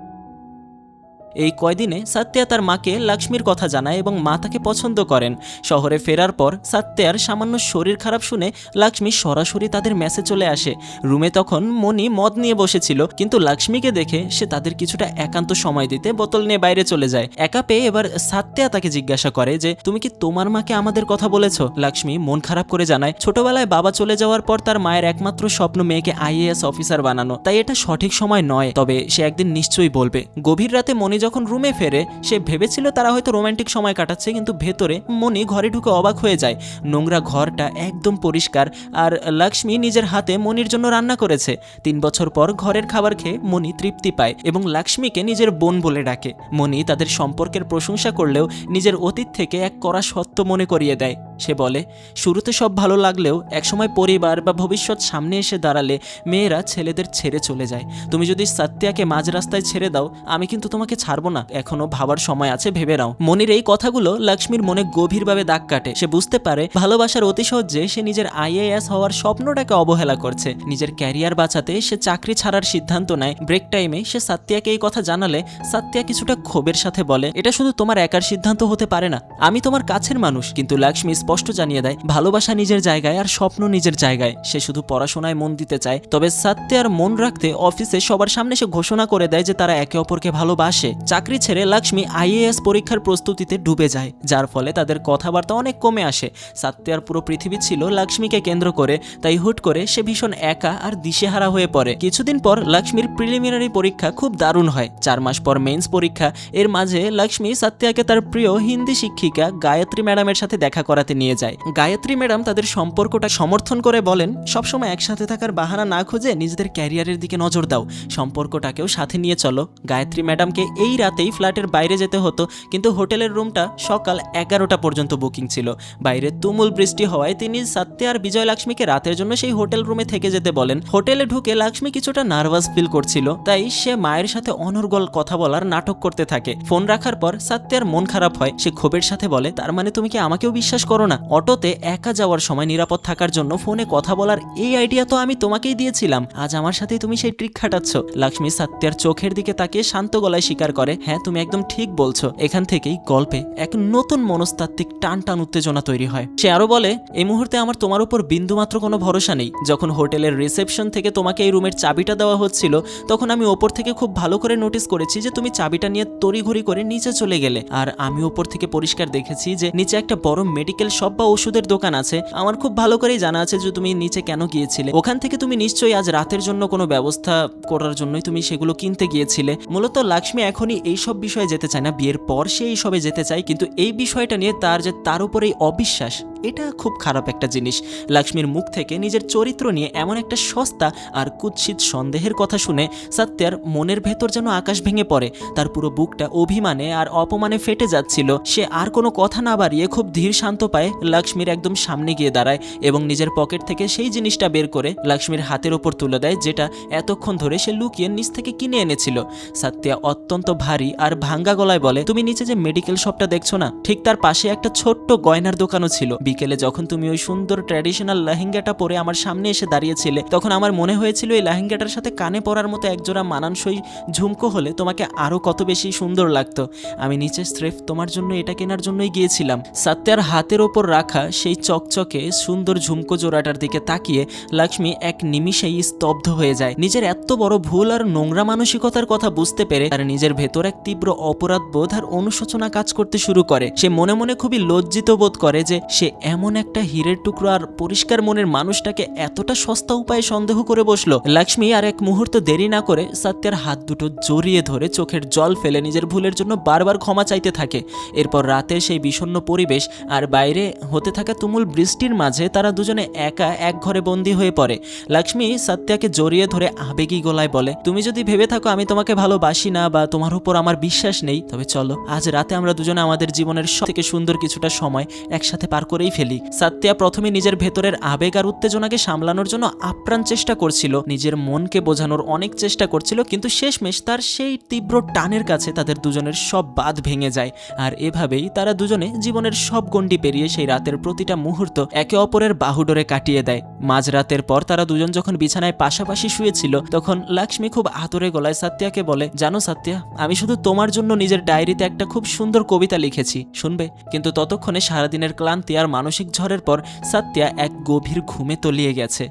এই কয়দিনে সাত্যা তার মাকে লক্ষ্মীর কথা জানায় এবং মা তাকে পছন্দ করেন। শহরে ফেরার পর সাত্যার সামান্য শরীর খারাপ শুনে লক্ষ্মী সরাসরি তাদের মেসে চলে আসে। রুমে তখন মনি মদ নিয়ে বসেছিল, কিন্তু লক্ষ্মীকে দেখে সে তাদের কিছুটা একান্ত সময় দিতে বোতল নিয়ে বাইরে চলে যায়। একা পেয়ে এবার সাত্যা তাকে জিজ্ঞাসা করে যে তুমি কি তোমার মাকে আমাদের কথা বলেছ? লক্ষ্মী মন খারাপ করে জানায় ছোটবেলায় বাবা চলে যাওয়ার পর তার মায়ের একমাত্র স্বপ্ন মেয়েকে আইএএস অফিসার বানানো, তাই এটা সঠিক সময় নয়, তবে সে একদিন নিশ্চয়ই বলবে। গভীর রাতে মনি যখন রুমে ফেরে সে ভেবেছিল তারা হয়তো রোমান্টিক সময় কাটাচ্ছে, কিন্তু ভেতরে মনি ঘরে ঢুকে অবাক হয়ে যায়। নোংরা ঘরটা একদম পরিষ্কার, আর লক্ষ্মী নিজের হাতে মনির জন্য রান্না করেছে। 3 বছর পর ঘরের খাবার খেয়ে মনি তৃপ্তি পায় এবং লক্ষ্মীকে নিজের বোন বলে ডাকে। মনি তাদের সম্পর্কের প্রশংসা করলেও নিজের অতীত থেকে এক কড়া সত্য মনে করিয়ে দেয়। সে বলে শুরুতে সব ভালো লাগলেও একসময় পরিবার বা ভবিষ্যৎ সামনে এসে দাঁড়ালে মেয়েরা ছেলেদের ছেড়ে চলে যায়। তুমি যদি সাত্যাকে মাঝ রাস্তায় ছেড়ে দাও আমি কিন্তু তোমাকে ছাড়বো না, এখনো ভাবার সময় আছে, ভেবে নাও। মনির এই কথাগুলো লক্ষ্মীর মনে গভীরভাবে দাগ কাটে। সে বুঝতে পারে ভালোবাসার অতি সহজে সে নিজের আইএএস হওয়ার স্বপ্নটাকে অবহেলা করছে। নিজের ক্যারিয়ার বাঁচাতে সে চাকরি ছাড়ার সিদ্ধান্ত নেয়। ব্রেক টাইমে সে সাত্যাকে এই কথা জানালে সাত্যা কিছুটা ক্ষোভের সাথে বলে এটা শুধু তোমার একার সিদ্ধান্ত হতে পারে না, আমি তোমার কাছের মানুষ। কিন্তু লক্ষ্মী স্পষ্ট জানিয়ে দেয় ভালোবাসা নিজের জায়গায় আর স্বপ্ন নিজের জায়গায়। সে শুধু পড়াশোনায় মন দিতে চায়। তবে সাত্যার মন রাখতে অফিসে সবার সামনে সে ঘোষণা করে দেয় যে তারা একে অপরকে ভালোবাসে। চাকরি ছেড়ে লক্ষ্মী আইএএস পরীক্ষার প্রস্তুতিতে ডুবে যায়, যার ফলে তাদের কথাবার্তা অনেক কমে আসে। সাত্যার পুরো পৃথিবী ছিল লক্ষ্মীকে কেন্দ্র করে, তাই হুট করে সে ভীষণ একা আর দিশেহারা হয়ে পড়ে। কিছুদিন পর লক্ষ্মীর প্রিলিমিনারি পরীক্ষা খুব দারুণ হয়। 4 মাস পর মেন্স পরীক্ষা। এর মাঝে লক্ষ্মী সাত্যাকে তার প্রিয় হিন্দি শিক্ষিকা গায়ত্রী ম্যাডামের সাথে দেখা করাতে নিয়ে যায়। গায়ত্রী ম্যাডাম তাদের সম্পর্কটা সমর্থন করে বলেন সবসময় একসাথে থাকার বাহানা না খুঁজে নিজেদের ক্যারিয়ারের দিকে নজর দাও, সম্পর্কটাকেও সাথে নিয়ে চলো। গায়ত্রী ম্যাডামকে এই রাতেই ফ্ল্যাটের বাইরে যেতে হতো, কিন্তু হোটেলের রুমটা সকাল 11টা পর্যন্ত বুকিং ছিল। বাইরে তুমুল বৃষ্টি হওয়ায় তিনি সাত্যা আর বিজয় লক্ষ্মীকে রাতের জন্য সেই হোটেল রুমে থেকে যেতে বলেন। হোটেলে ঢুকে লক্ষ্মী কিছুটা নার্ভাস ফিল করছিল, তাই সে মায়ের সাথে অনর্গল কথা বলার নাটক করতে থাকে। ফোন রাখার পর সাত্যার মন খারাপ হয়। সে ক্ষোভের সাথে বলে তার মানে তুমি কি আমাকেও বিশ্বাস করো না? অটোতে একা যাওয়ার সময় নিরাপদ থাকার জন্য ফোনে কথা বলার এই আইডিয়া তো আমি তোমাকেই দিয়েছিলাম, আজ আমার সাথে তুমি সেই ট্রিক খাটাচ্ছ। লক্ষ্মী সাত্যার চোখের দিকে তাকিয়ে শান্ত গলায় স্বীকার করে হ্যাঁ তুমি একদম ঠিক বলছো। এখান থেকেই গল্পে এক নতুন মনস্তাত্ত্বিক টান টান উত্তেজনা তৈরি হয়। সে আরো বলে এই মুহূর্তে আমার তোমার উপর বিন্দুমাত্র কোনো ভরসা নেই। যখন হোটেলের রিসেপশন থেকে তোমাকে এই রুমের চাবিটা দেওয়া হচ্ছিল তখন আমি ওপর থেকে খুব ভালো করে নোটিস করেছি যে তুমি চাবিটা নিয়ে তড়িঘড়ি করে নিচে চলে গেলে, আর আমি ওপর থেকে পরিষ্কার দেখেছি যে নিচে একটা বড় মেডিকেল শপ বা ওষুধের দোকান আছে। আমার খুব ভালো করেই জানা আছে যে তুমি নিচে কেন গিয়েছিলে। ওখান থেকে তুমি নিশ্চয়ই আজ রাতের জন্য কোনো ব্যবস্থা করার জন্যই তুমি সেগুলো কিনতে গিয়েছিলে। মূলত লক্ষ্মী এখনই এইসব বিষয়ে যেতে চায় না, বিয়ের পর সে এইসবে যেতে চায়, কিন্তু এই বিষয়টা নিয়ে তার উপরেই অবিশ্বাস, এটা খুব খারাপ একটা জিনিস। লক্ষ্মীর মুখ থেকে নিজের চরিত্র নিয়ে এমন একটা সস্তা আর কুৎসিত সন্দেহের কথা শুনে সাত্যার মনের ভেতর যেন আকাশ ভেঙে পড়ে। তার পুরো বুকটা অভিমানে আর অপমানে ফেটে যাচ্ছিল। সে আর কোনো কথা না বাড়িয়ে খুব ধীর শান্ত পায়ে লক্ষ্মীর একদম সামনে গিয়ে দাঁড়ায় এবং নিজের পকেট থেকে সেই জিনিসটা বের করে লক্ষ্মীর হাতের ওপর তুলে দেয়, যেটা এতক্ষণ ধরে সে লুকিয়ে নিচ থেকে কিনে এনেছিল। সাত্যা অত্যন্ত ভারী আর ভাঙ্গা গলায় বলে তুমি নিচে যে মেডিকেল শপটা দেখছো না, ঠিক তার পাশে একটা ছোট্ট গয়নার দোকানও ছিল। বিকেলে যখন তুমি ওই সুন্দর ট্র্যাডিশনাল লেহেঙ্গাটা পরে আমার সামনে এসে দাঁড়িয়েছিলে তখন আমার মনে হয়েছিল এই লেহেঙ্গাটার সাথে কানে পরার মতো একজোড়া মানানসই ঝুমকো হলে তোমাকে আরো কত বেশি সুন্দর লাগতো। আমি নিচে স্রেফ তোমার জন্য এটা কেনার জন্যই গিয়েছিলাম। সাত্যার হাতের ওপর রাখা সেই চকচকে সুন্দর ঝুমকো জোড়াটার দিকে তাকিয়ে লক্ষ্মী এক নিমিষেই স্তব্ধ হয়ে যায়। নিজের এত বড় ভুল আর নোংরা মানসিকতার কথা বুঝতে পেরে তার নিজের ভেতর এক তীব্র অপরাধ বোধ আর অনুশোচনা কাজ করতে শুরু করে। সে মনে মনে খুবই লজ্জিত বোধ করে যে সে এমন একটা হীরের টুকরো আর পরিষ্কার মনের মানুষটাকে এতটা সস্তা উপায়ে সন্দেহ করে বসলো। লক্ষ্মী আর এক মুহূর্ত দেরি না করে সাত্যার হাত দুটো জড়িয়ে ধরে চোখের জল ফেলে নিজের ভুলের জন্য বারবার ক্ষমা চাইতে থাকে। এরপর রাতের সেই বিষণ্ণ পরিবেশ আর বাইরে হতে থাকা তুমুল বৃষ্টির মাঝে তারা দুজনে একা এক ঘরে বন্দী হয়ে পড়ে। লক্ষ্মী সাত্যাকে জড়িয়ে ধরে আবেগী গলায় বলে তুমি যদি ভেবে থাকো আমি তোমাকে ভালোবাসি না বা তোমার উপর আমার বিশ্বাস নেই, তবে চলো আজ রাতে আমরা দুজনে আমাদের জীবনের সব থেকে সুন্দর কিছুটা সময় একসাথে পার করেই করেই ফেলি। সাত্যা প্রথমে নিজের ভেতরের আবেগ আর উত্তেজনাকে সামলানোর জন্য আপ্রাণ চেষ্টা করছিল, নিজের মনকে বোঝানোর অনেক চেষ্টা করছিল, কিন্তু শেষমেশ তার সেই তীব্র টানের কাছে তাদের দুজনের সব বাঁধ ভেঙে যায়। আর এভাবেই তারা দুজনে জীবনের সব গণ্ডি পেরিয়ে সেই রাতের প্রতিটা মুহূর্ত একে অপরের বাহুডোরে কাটিয়ে দেয়। মাঝরাতের পর তারা দুজন যখন বিছানায় পাশাপাশি শুয়েছিল, তখন লক্ষ্মী খুব আদরে গলায় সাত্যাকে বলে, জানো সাত্যা, আমি শুধু তোমার জন্য নিজের ডায়েরিতে একটা খুব সুন্দর কবিতা লিখেছি, শুনবে? কিন্তু ততক্ষণে সারাদিনের ক্লান্তি আর মানসিক ঝড়ের পর সাত্যা এক গভীর ঘুমে তলিয়ে গেছে।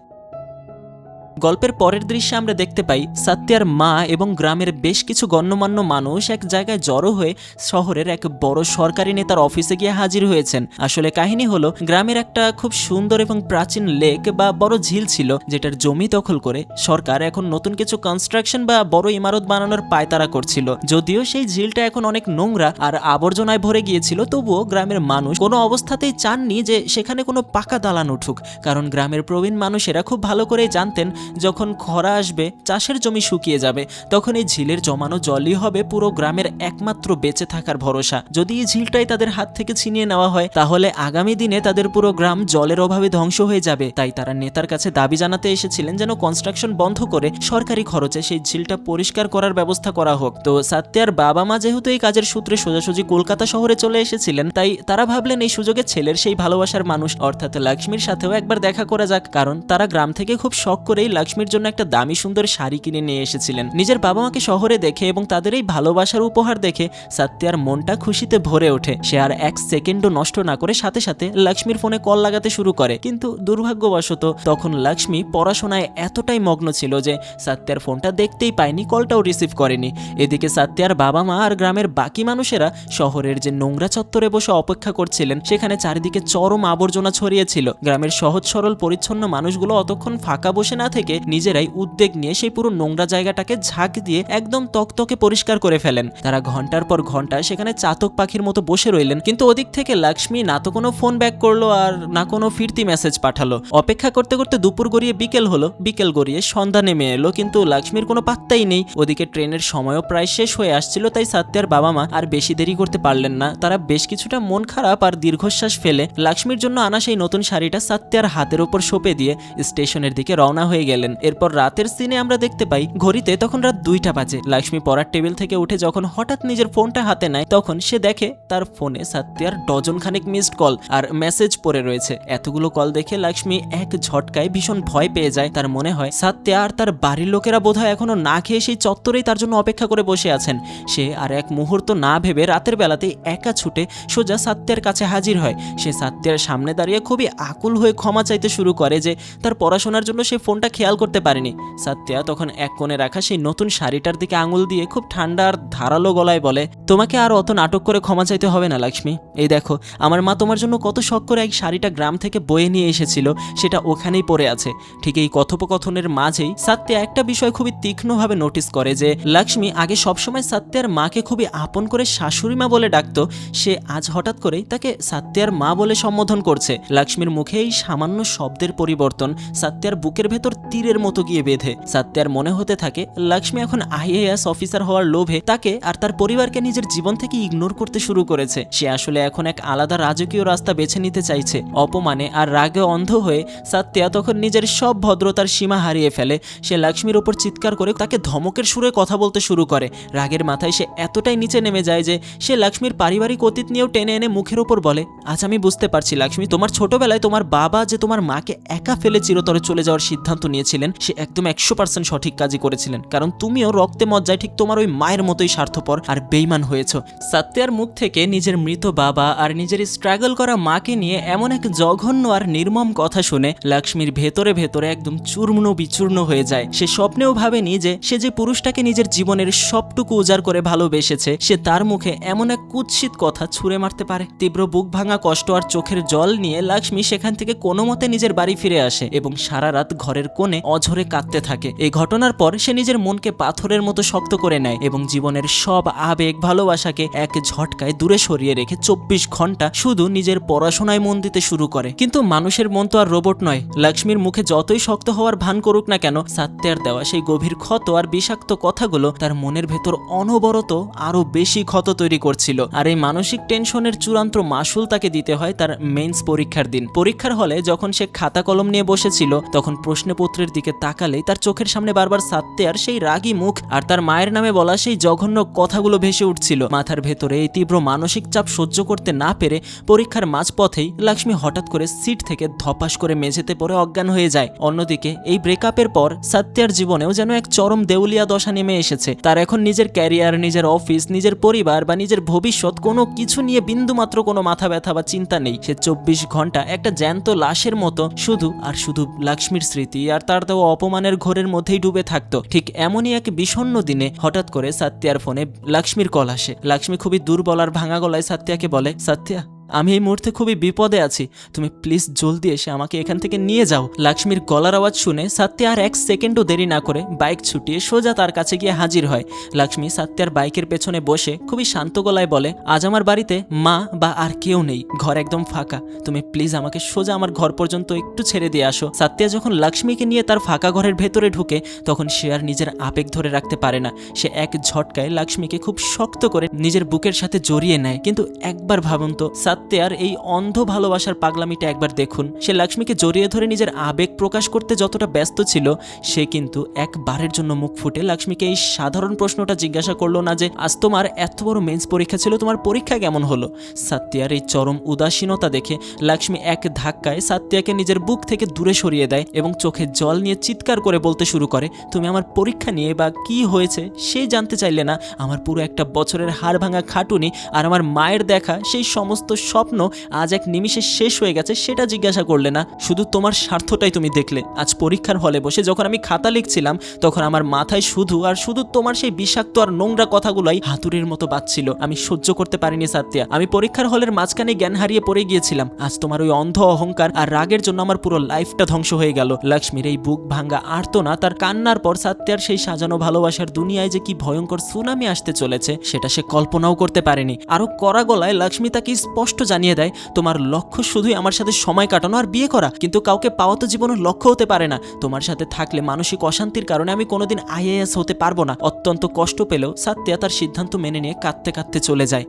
গল্পের পরের দৃশ্যে আমরা দেখতে পাই সাত্যার মা এবং গ্রামের বেশ কিছু গণ্যমান্য মানুষ এক জায়গায় জড়ো হয়ে শহরের এক বড় সরকারি নেতার অফিসে গিয়ে হাজির হয়েছেন। আসলে কাহিনী হলো, গ্রামের একটা খুব সুন্দর এবং প্রাচীন লেক বা বড় ঝিল ছিল, যেটার জমি দখল করে সরকার এখন নতুন কিছু কনস্ট্রাকশন বা বড় ইমারত বানানোর পায়তারা করছিল। যদিও সেই ঝিলটা এখন অনেক নোংরা আর আবর্জনায় ভরে গিয়েছিল, তবুও গ্রামের মানুষ কোনো অবস্থাতেই চাননি যে সেখানে কোনো পাকা দালান উঠুক, কারণ গ্রামের প্রবীণ মানুষেরা খুব ভালো করেই জানতেন যখন খরা আসবে, চাষের জমি শুকিয়ে যাবে, তখন এই ঝিলের জমানো জলই হবে পুরো গ্রামের একমাত্র বেঁচে থাকার ভরসা। যদি এই ঝিলটাই তাদের হাত থেকে ছিনিয়ে নেওয়া হয়, তাহলে আগামী দিনে তাদের পুরো গ্রাম জলের অভাবে ধ্বংস হয়ে যাবে। তাই তারা নেতার কাছে দাবি জানাতে এসেছিলেন যেন কনস্ট্রাকশন বন্ধ করে সরকারি খরচে সেই ঝিলটা পরিষ্কার করার ব্যবস্থা করা হোক। তো সাত্যার বাবা মা যেহেতু এই কাজের সূত্রে সোজাসুজি কলকাতা শহরে চলে এসেছিলেন, তাই তারা ভাবলেন এই সুযোগে ছেলের সেই ভালোবাসার মানুষ অর্থাৎ লক্ষ্মীর সাথেও একবার দেখা করা যাক, কারণ তারা গ্রাম থেকে খুব শখ করেই লক্ষ্মীর জন্য একটা দামি সুন্দর শাড়ি কিনে নিয়ে এসেছিলেন। নিজের বাবা মাকে শহরে দেখে এবং তাদের এই ভালোবাসার উপহার দেখে সাত্যার মনটা খুশিতে ভরে ওঠে। সে আর এক সেকেন্ডও নষ্ট না করে সাথে সাথে লক্ষ্মীর ফোনে কল লাগাতে শুরু করে, কিন্তু দুর্ভাগ্যবশত তখন লক্ষ্মী পড়াশোনায় এতটাই মগ্ন ছিল যে সাত্যার ফোনটা দেখতেই পায়নি, কলটাও রিসিভ করেনি। এদিকে সাত্যার বাবা মা আর গ্রামের বাকি মানুষেরা শহরের যে নোংরা চত্বরে বসে অপেক্ষা করছিলেন, সেখানে চারিদিকে চরম আবর্জনা ছড়িয়েছিল। গ্রামের সহজ সরল পরিচ্ছন্ন মানুষগুলো অতক্ষণ ফাঁকা বসে না থেকে নিজেরাই উদ্যোগ নিয়ে সেই পুরো নোংরা জায়গাটাকে ঝাঁক দিয়ে একদম তকতকে পরিষ্কার করে ফেলেন। তারা ঘন্টার পর ঘন্টা সেখানে চাতক পাখির মতো বসে রইলেন, কিন্তু ওদিক থেকে লক্ষ্মী না তো কোনো ফোন ব্যাক করলো আর না কোনো ফিরতি মেসেজ পাঠালো। অপেক্ষা করতে করতে দুপুর গড়িয়ে বিকেল হলো, বিকেল গড়িয়ে সন্ধ্যা নেমে এলো, কিন্তু লক্ষ্মীর কোনো পাত্তাই নেই। ওদিকে ট্রেনের সময়ও প্রায় শেষ হয়ে আসছিল, তাই সাত্যার বাবা মা আর বেশি দেরি করতে পারলেন না। তারা বেশ কিছুটা মন খারাপ আর দীর্ঘশ্বাস ফেলে লক্ষ্মীর জন্য আনা সেই নতুন শাড়িটা সাত্যার হাতের ওপর সঁপে দিয়ে স্টেশনের দিকে রওনা হয়ে গেলেন। এরপর রাতের সিনে আমরা দেখতে পাই ঘড়িতে তখন রাত 2টা বাজে। লক্ষ্মী পড়ার টেবিল থেকে উঠে যখন হঠাৎ নিজের ফোনটা হাতে নেয়, তখন সে দেখে তার ফোনে সাত্যার ডজন খানেক মিসড কল আর মেসেজ পড়ে রয়েছে। এতগুলো কল দেখে লক্ষ্মী এক ঝটকায় ভীষণ ভয় পেয়ে যায়। তার মনে হয় সাত্যা আর তার বাড়ির লোকেরা বোধহয় এখনো না খেয়ে সেই চত্বরেই তার জন্য অপেক্ষা করে বসে আছেন। সে আর এক মুহূর্ত না ভেবে রাতের বেলাতেই একা ছুটে সোজা সাত্যের কাছে হাজির হয়। সে সাত্যের সামনে দাঁড়িয়ে খুবই আকুল হয়ে ক্ষমা চাইতে শুরু করে যে তার পড়াশোনার জন্য সে ফোনটা খেয়াল করতে পারেনি। সাত্যা তখন এক কোণে রাখা সেই নতুন শাড়িটার দিকে আঙুল দিয়ে খুব ঠান্ডা আর ধারালো গলায় বলে, তোমাকে আর অত নাটক করে ক্ষমা চাইতে হবে না লক্ষ্মী। এই দেখো, আমার মা তোমার জন্য কত শখ করে এক শাড়িটা গ্রাম থেকে বয়ে নিয়ে এসেছিল, সেটা ওখানেই পড়ে আছে। ঠিক এই কথোপকথনের মাঝেই সাত্যা একটা বিষয় খুবই তীক্ষ্ণভাবে নোটিস করে যে লক্ষ্মী আগে সবসময় সাত্যার মাকে খুবই আপন করে শাশুড়ি মা বলে ডাকতো, সে আজ হঠাৎ করেই তাকে সাত্যার মা বলে সম্বোধন করছে। লক্ষ্মীর মুখে এই সামান্য শব্দের পরিবর্তন সাত্যার বুকের ভেতর তীরের মতো গিয়ে বেঁধে। সাত্যার মনে হতে থাকে লক্ষ্মী এখন IAS অফিসার হওয়ার লোভে তাকে আর তার পরিবারকে নিজের জীবন থেকে ইগনোর করতে শুরু করেছে। সে আসলে এখন এক আলাদা রাজকীয় রাস্তা বেছে নিতে চাইছে। অপমানে আর রাগে অন্ধ হয়ে সাত্যা তখন নিজের সব ভদ্রতার সীমা হারিয়ে ফেলে। সে লক্ষ্মীর ওপর চিৎকার করে তাকে ধমকের সুরে কথা বলতে শুরু করে। রাগের মাথায় সে এতটাই নিচে নেমে যায় যে সে লক্ষ্মীর পারিবারিক অতীত নিয়েও টেনে এনে মুখের ওপর বলে, আজ আমি বুঝতে পারছি লক্ষ্মী, তোমার ছোটবেলায় তোমার বাবা যে তোমার মাকে একা ফেলে চিরতরে চলে যাওয়ার সিদ্ধান্ত নিয়েছিলেন, সে একদম 100% সঠিক কাজই করেছিলেন, কারণ তুমিও রক্তে মজ্জায় ঠিক তোমার ওই মায়ের মতোই স্বার্থপর আর বেইমান হয়েছো। সাত্যার মুখ থেকে নিজের মৃত বাবা আর নিজের স্ট্রাগল করা মাকে নিয়ে এমন এক জঘন্য আর নির্মম কথা শুনে লক্ষ্মীর ভেতরে ভেতরে একদম চূর্ণ বিচূর্ণ হয়ে যায়। সে স্বপ্নেও ভাবেনি যে সে যে পুরুষটাকে নিজের জীবনের সবটুকু উজাড় করে ভালোবেসেছে, সে তার মুখে এমন এক কুৎসিত কথা ছুঁড়ে মারতে পারে। তীব্র বুক ভাঙা কষ্ট আর চোখের জল নিয়ে লক্ষ্মী সেখান থেকে কোনো মতে নিজের বাড়ি ফিরে আসে এবং সারা রাত ঘরের কোণে কোণে অঝরে কাঁদতে থাকে। এই ঘটনার পর সে নিজের মনকে পাথরের মতো শক্ত করে নেয় এবং জীবনের সব আবেগ ভালোবাসাকে এক ঝটকায় দূরে সরিয়ে রেখে 24 ঘন্টা শুধু নিজের পড়াশোনায় মন দিতে শুরু করে। কিন্তু মানুষের মন তো আর রোবট নয়। লক্ষ্মীর মুখে যতই শক্ত হওয়ার ভান করুক না কেন, সাত্যার দেওয়া সেই গভীর ক্ষত আর বিষাক্ত কথাগুলো তার মনের ভেতর অনবরত আরো বেশি ক্ষত তৈরি করছিল। আর এই মানসিক টেনশনের চূড়ান্ত মাসুল তাকে দিতে হয় তার মেইনস পরীক্ষার দিন। পরীক্ষার হলে যখন সে খাতা কলম নিয়ে বসেছিল, তখন প্রশ্নপত্রের দিকে তাকালেই তার চোখের সামনে বারবার সাত্যার সেই রাগী মুখ আর তার মায়ের নামে বলা সেই জঘন্য কথাগুলো ভেসে উঠছিল। মাথার ভেতরে এই তীব্র মানসিক চাপ সহ্য করতে না পেরে পরীক্ষার মাঝপথেই লক্ষ্মী হঠাৎ করে সিট থেকে ধপাস করে মেঝেতে পড়ে অজ্ঞান হয়ে যায়। অন্যদিকে এই ব্রেকআপের পর সাত্যার জীবনেও যেন এক চরম দেউলিয়া দশা নেমে এসেছে। তার এখন নিজের ক্যারিয়ার, নিজের অফিস, নিজের পরিবার বা নিজের ভবিষ্যৎ কোনো কিছু নিয়ে বিন্দুমাত্র কোনো মাথা ব্যথা বা চিন্তা নেই। সে 24 ঘন্টা একটা জ্যান্ত লাশের মতো শুধু আর শুধু লক্ষ্মীর স্মৃতি আর তার দেওয়া অপমানের ঘোরের মধ্যেই ডুবে থাকতো। ঠিক এমনই এক বিষণ্ণ দিনে হঠাৎ করে সাত্যার ফোনে লক্ষ্মীর কল আসে। লক্ষ্মী খুবই দুর্বল আর ভাঙা গলায় সাত্যাকে বলে, সাত্যা, আমি এই মুহূর্তে খুবই বিপদে আছি, তুমি প্লিজ জলদি এসে আমাকে এখান থেকে নিয়ে যাও। লক্ষ্মীর গলার আওয়াজ শুনে সাত্যা আর 1 সেকেন্ডও দেরি না করে বাইক ছুটিয়ে সোজা তার কাছে গিয়ে হাজির হয়। লক্ষ্মী সাত্যার বাইকের পেছনে বসে খুবই শান্ত গলায় বলে, আজ আমার বাড়িতে মা বা আর কেউ নেই, ঘর একদম ফাঁকা, তুমি প্লিজ আমাকে সোজা আমার ঘর পর্যন্ত একটু ছেড়ে দিয়ে আসো। সাত্যা যখন লক্ষ্মীকে নিয়ে তার ফাঁকা ঘরের ভেতরে ঢুকে, তখন সে আর নিজের আবেগ ধরে রাখতে পারে না। সে এক ঝটকায় লক্ষ্মীকে খুব শক্ত করে নিজের বুকের সাথে জড়িয়ে নেয়। কিন্তু একবার ভাবুন তো, সাত্যার এই অন্ধ ভালোবাসার পাগলামিটা একবার দেখুন। সে লক্ষ্মীকে জড়িয়ে ধরে নিজের আবেগ প্রকাশ করতে যতটা ব্যস্ত ছিল, সে কিন্তু একবারের জন্য মুখ ফুটে লক্ষ্মীকে এই সাধারণ প্রশ্নটা জিজ্ঞাসা করলো না যে, আজ তোমার এত বড় মেন্স পরীক্ষা ছিল, তোমার পরীক্ষা কেমন হলো? সাত্যার এই চরম উদাসীনতা দেখে লক্ষ্মী এক ধাক্কায় সাত্যাকে নিজের বুক থেকে দূরে সরিয়ে দেয় এবং চোখে জল নিয়ে চিৎকার করে বলতে শুরু করে, তুমি আমার পরীক্ষা নিয়ে বা কি হয়েছে সেই জানতে চাইলে না, আমার পুরো একটা বছরের হাড় ভাঙা খাটুনি আর আমার মায়ের দেখা সেই সমস্ত স্বপ্ন আজ এক নিমিষে শেষ হয়ে গেছে সেটা জিজ্ঞাসা করলে না, শুধু তোমার স্বার্থটাই তুমি দেখলে। আজ পরীক্ষার হলে বসে যখন আমি খাতা লিখছিলাম, তখন আমার মাথায় শুধু আর শুধু তোমার সেই বিষাক্ত আর নোংরা কথাগুলোই হাতুড়ির মতো বাজছিল। আমি সহ্য করতে পারিনি সাত্যা, আমি পরীক্ষার হলের মাঝখানে জ্ঞান হারিয়ে পড়ে গিয়েছিলাম। আজ তোমার ওই অন্ধ অহংকার আর রাগের জন্য আমার পুরো লাইফটা ধ্বংস হয়ে গেল। লক্ষ্মীর এই বুক ভাঙ্গা আর্তনা, তার কান্নার পর সাত্যার সেই সাজানো ভালোবাসার দুনিয়ায় যে কি ভয়ঙ্কর সুনামি আসতে চলেছে সেটা সে কল্পনাও করতে পারেনি। আরো কড়া গলায় লক্ষ্মী তাকে স্পষ্ট জানিয়ে দেয়, তোমার লক্ষ্য শুধুই আমার সাথে সময় কাটানো আর বিয়ে করা, কিন্তু কাউকে পাওয়া তো জীবনের লক্ষ্য হতে পারে না। তোমার সাথে থাকলে মানসিক অশান্তির কারণে আমি কোনোদিন IAS হতে পারবো না। অত্যন্ত কষ্ট পেলেও সাত্যা তার সিদ্ধান্ত মেনে নিয়ে কাঁদতে কাঁদতে চলে যায়।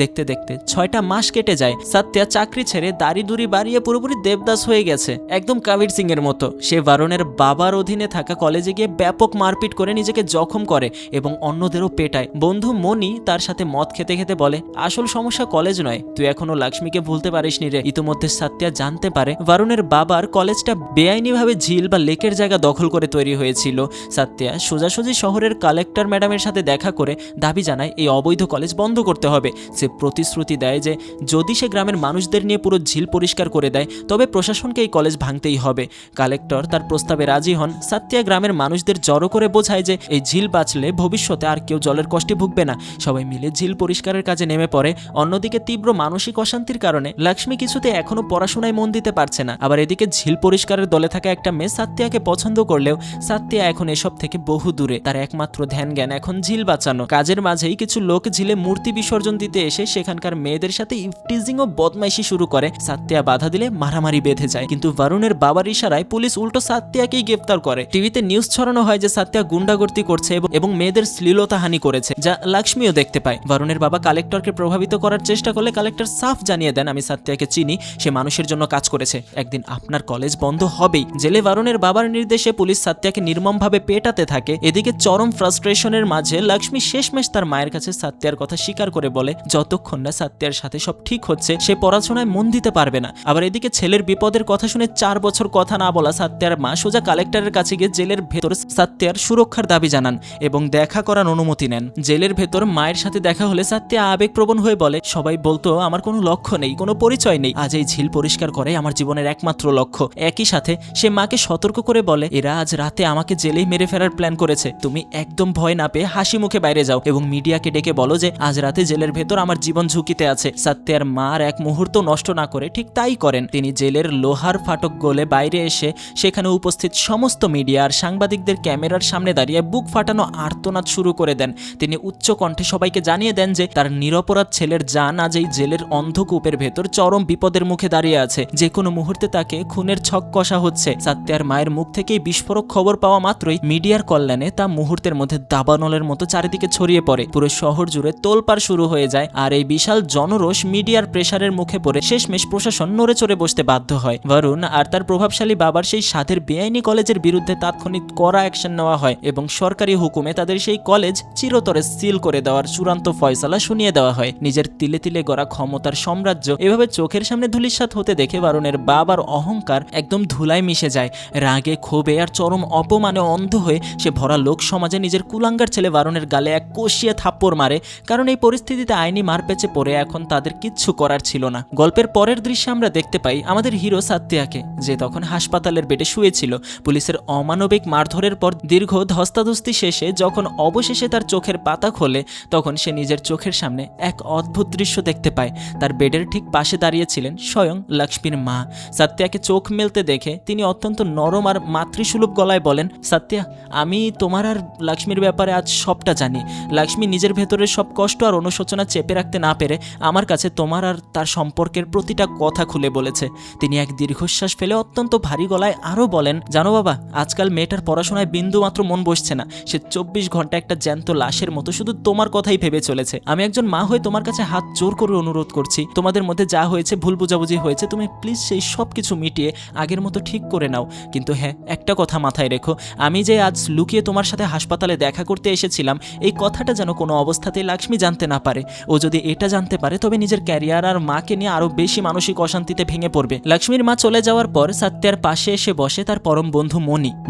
দেখতে দেখতে 6টা মাস কেটে যায়। সাত্যা চাকরি ছেড়ে দাড়ি দুড়ি বাড়িয়ে পুরোপুরি দেবদাস হয়ে গেছে, একদম কবির সিং এর মতো। সে বরুণের বাবার অধীনে থাকা কলেজে গিয়ে ব্যাপক মারপিট করে নিজেকে জখম করে এবং অন্যদেরও পেটায়। বন্ধু মনি তার সাথে মদ খেতে খেতে বলে, আসল সমস্যা কলেজ নয়, তুই এখনো লক্ষ্মীকে ভুলতে পারিসনি রে। ইতিমধ্যে সাত্যা জানতে পারে বরুণের বাবার কলেজটা বেআইনিভাবে ঝিল বা লেকের জায়গা দখল করে তৈরি হয়েছিল। সাত্যা সোজাসুজি শহরের কালেক্টর ম্যাডামের সাথে দেখা করে দাবি জানায় এই অবৈধ কলেজ বন্ধ করতে হবে। সে প্রতিশ্রুতি দেয় যে যদি সে গ্রামের মানুষদের নিয়ে পুরো ঝিল পরিষ্কার করে দেয়, তবে প্রশাসনকে এই কলেজ ভাঙতেই হবে। কালেক্টর তার প্রস্তাবে রাজি হন। সাত্যা গ্রামের মানুষদের জড়ো করে বোঝায় যে এই ঝিল বাঁচলে ভবিষ্যতে আর কেউ জলের কষ্টে ভুগবে না। সবাই মিলে ঝিল পরিষ্কারের কাজে নেমে পড়ে। অন্যদিকে তীব্র মানসিক অশান্তির কারণে লক্ষ্মী কিছুতে এখনো পড়াশোনায় মন দিতে পারছে না। আবার এদিকে ঝিল পরিষ্কারের দলে থাকা একটা মেয়ে সাত্যাকে পছন্দ করলেও সাত্যা এখন এসব থেকে বহু দূরে। তার একমাত্র ধ্যান জ্ঞান এখন ঝিল বাঁচানো। কাজের মাঝেই কিছু লোক ঝিলে মূর্তি বিসর্জন দিতে এসে সেখানকার মেয়েদের সাথে ইফটিজিং ও বদমাইশি শুরু করে। সাত্যা বাধা দিলে মারামারি বেঁধে যায়, কিন্তু বরুণের বাবার ইশারায় পুলিশ উল্টো সাত্যাকেই গ্রেফতার করে। টিভিতে নিউজ ছড়ানো হয় যে সাত্যা গুন্ডাগর্দি করছে এবং মেয়েদের শ্লীলতাহানি করেছে, যা লক্ষ্মীও দেখতে পায়। বরুণের বাবা কালেক্টরকে প্রভাবিত করার চেষ্টা করলে কালেক্টর সাফ জানিয়ে দেন, আমি সাত্যাকে চিনি, সে মানুষের জন্য কাজ করেছে, একদিন আপনার কলেজ বন্ধ হবেই। জেলে বরুণের বাবার নির্দেশে পুলিশ সাত্যাকে নির্মমভাবে পেটাতে থাকে। এদিকে চরম ফ্রাস্ট্রেশনের মাঝে লক্ষ্মী শেষমেশ তার মায়ের কাছে সাত্যার কথা স্বীকার করে বলে, যতক্ষণ না সাত্যার সাথে সব ঠিক হচ্ছে সে পড়াশোনায় মন দিতে পারবে না। আবার এদিকে ছেলের বিপদের কথা শুনে 4 বছর কথা না বলা সাত্যার মা সোজা কালেক্টরের কাছে গিয়ে জেলের ভেতর সাত্যার সুরক্ষার দাবি জানান এবং দেখা করার অনুমতি নেন। জেলের ভেতর মায়ের সাথে দেখা হলে সাত্যা আবেগপ্রবণ হয়ে বলে, সবাই বলতো আমার কোনো লক্ষ্য নেই, কোনো পরিচয় নেই, আজ এই ঝিল পরিষ্কার করে আমার জীবনের একমাত্র লক্ষ্য। একই সাথে সে মাকে সতর্ক করে বলে, এরা আজ রাতে আমাকে জেলেই মেরে ফেলার প্ল্যান করেছে, তুমি একদম ভয় না পেয়ে হাসি মুখে বাইরে যাও এবং মিডিয়াকে ডেকে বলো যে আজ রাতে জেলের ভেতর আমার আমার জীবন ঝুঁকিতে আছে। সত্যের মার এক মুহূর্ত নষ্ট না করে ঠিক তাই করেন। তিনি জেলের লোহার ফাটক গলে বাইরে এসে সেখানে উপস্থিত সমস্ত মিডিয়া আর সাংবাদিকদের ক্যামেরার সামনে দাঁড়িয়ে বুক ফাটানো আর্তনাদ শুরু করে দেন। তিনি উচ্চ কণ্ঠে সবাইকে জানিয়ে দেন যে তার নিরপরাধ ছেলের জান আজ এই জেলের অন্ধকূপের ভেতর চরম বিপদের মুখে দাঁড়িয়ে আছে, যে কোনো মুহূর্তে তাকে খুনের ছক কষা হচ্ছে। সত্যের মায়ের মুখ থেকেই বিস্ফোরক খবর পাওয়া মাত্রই মিডিয়ার কল্যাণে তা মুহূর্তের মধ্যে দাবানলের মতো চারিদিকে ছড়িয়ে পড়ে। পুরো শহর জুড়ে তোলপাড় শুরু হয়ে যায়। আর এই বিশাল জনরোষ মিডিয়ার প্রেসারের মুখে পড়ে শেষমেশ প্রশাসন নড়ে চড়ে বসতে বাধ্য হয়। বরুণ আর তার প্রভাবশালী বাবার সেই সাধের বেআইনি কলেজের বিরুদ্ধে তাৎক্ষণিক কড়া অ্যাকশন নেওয়া হয় এবং সরকারি হুকুমে তাদের সেই কলেজ চিরতরে সিল করে দেওয়ার চূড়ান্ত ফয়সালা শুনিয়ে দেওয়া হয়। নিজের তিলে তিলে গড়া ক্ষমতার সাম্রাজ্য এভাবে চোখের সামনে ধূলিসাৎ হতে দেখে বরুণের বাবার অহংকার একদম ধুলায় মিশে যায়। রাগে ক্ষোভে আর চরম অপমানে অন্ধ হয়ে সে ভরা লোক সমাজে নিজের কুলাঙ্গার ছেলে বরুণের গালে এক কষিয়ে থাপ্পড় মারে। কারণ এই পরিস্থিতিতে আইনি মারপ্যাচে পড়ে এখন তাদের কিচ্ছু করার ছিল না। গল্পের পরের দৃশ্যে আমরা দেখতে পাই আমাদের হিরো সাত্যাকে, যে তখন হাসপাতালের বেডে শুয়েছিল। পুলিশের অমানবিক মারধরের পর দীর্ঘ ধস্তাধস্তি শেষে যখন অবশেষে তার চোখের পাতা খোলে, তখন সে নিজের চোখের সামনে এক অদ্ভুত দৃশ্য দেখতে পায়। তার বেডের ঠিক পাশে দাঁড়িয়েছিলেন স্বয়ং লক্ষ্মীর মা। সাত্যাকে চোখ মেলতে দেখে তিনি অত্যন্ত নরম আর মাতৃসুলভ গলায় বলেন, সাত্যা, আমি তোমার আর লক্ষ্মীর ব্যাপারে আজ সবটা জানি। লক্ষ্মী নিজের ভেতরের সব কষ্ট আর অনুশোচনা চেপে রাখতে না পেরে আমার কাছে তোমার আর তার সম্পর্কের প্রতিটা কথা খুলে বলেছে। তিনি এক দীর্ঘশ্বাস ফেলে অত্যন্ত ভারী গলায় আরও বলেন, জানো বাবা, আজকাল মেয়েটার পড়াশোনায় বিন্দু মাত্র মন বসছে না। সে 24 ঘন্টা একটা জ্যান্ত লাশের মতো শুধু তোমার কথাই ভেবে চলেছে। আমি একজন মা হয়ে তোমার কাছে হাত জোর করে অনুরোধ করছি, তোমাদের মধ্যে যা হয়েছে, ভুল বুঝাবুঝি হয়েছে, তুমি প্লিজ সেই সব কিছু মিটিয়ে আগের মতো ঠিক করে নাও। কিন্তু হ্যাঁ, একটা কথা মাথায় রেখো, আমি যে আজ লুকিয়ে তোমার সাথে হাসপাতালে দেখা করতে এসেছিলাম, এই কথাটা যেন কোনো অবস্থাতেই লক্ষ্মী জানতে না পারে। ও যদি এটা জানতে পারে তবে নিজের ক্যারিয়ার আর মাকে নিয়ে আরো বেশি মানসিক অশান্তিতে ভেঙে পড়বে। লক্ষ্মীর মা চলে যাওয়ার পর সাত্যার পাশে এসে বসে তার পরম বন্ধু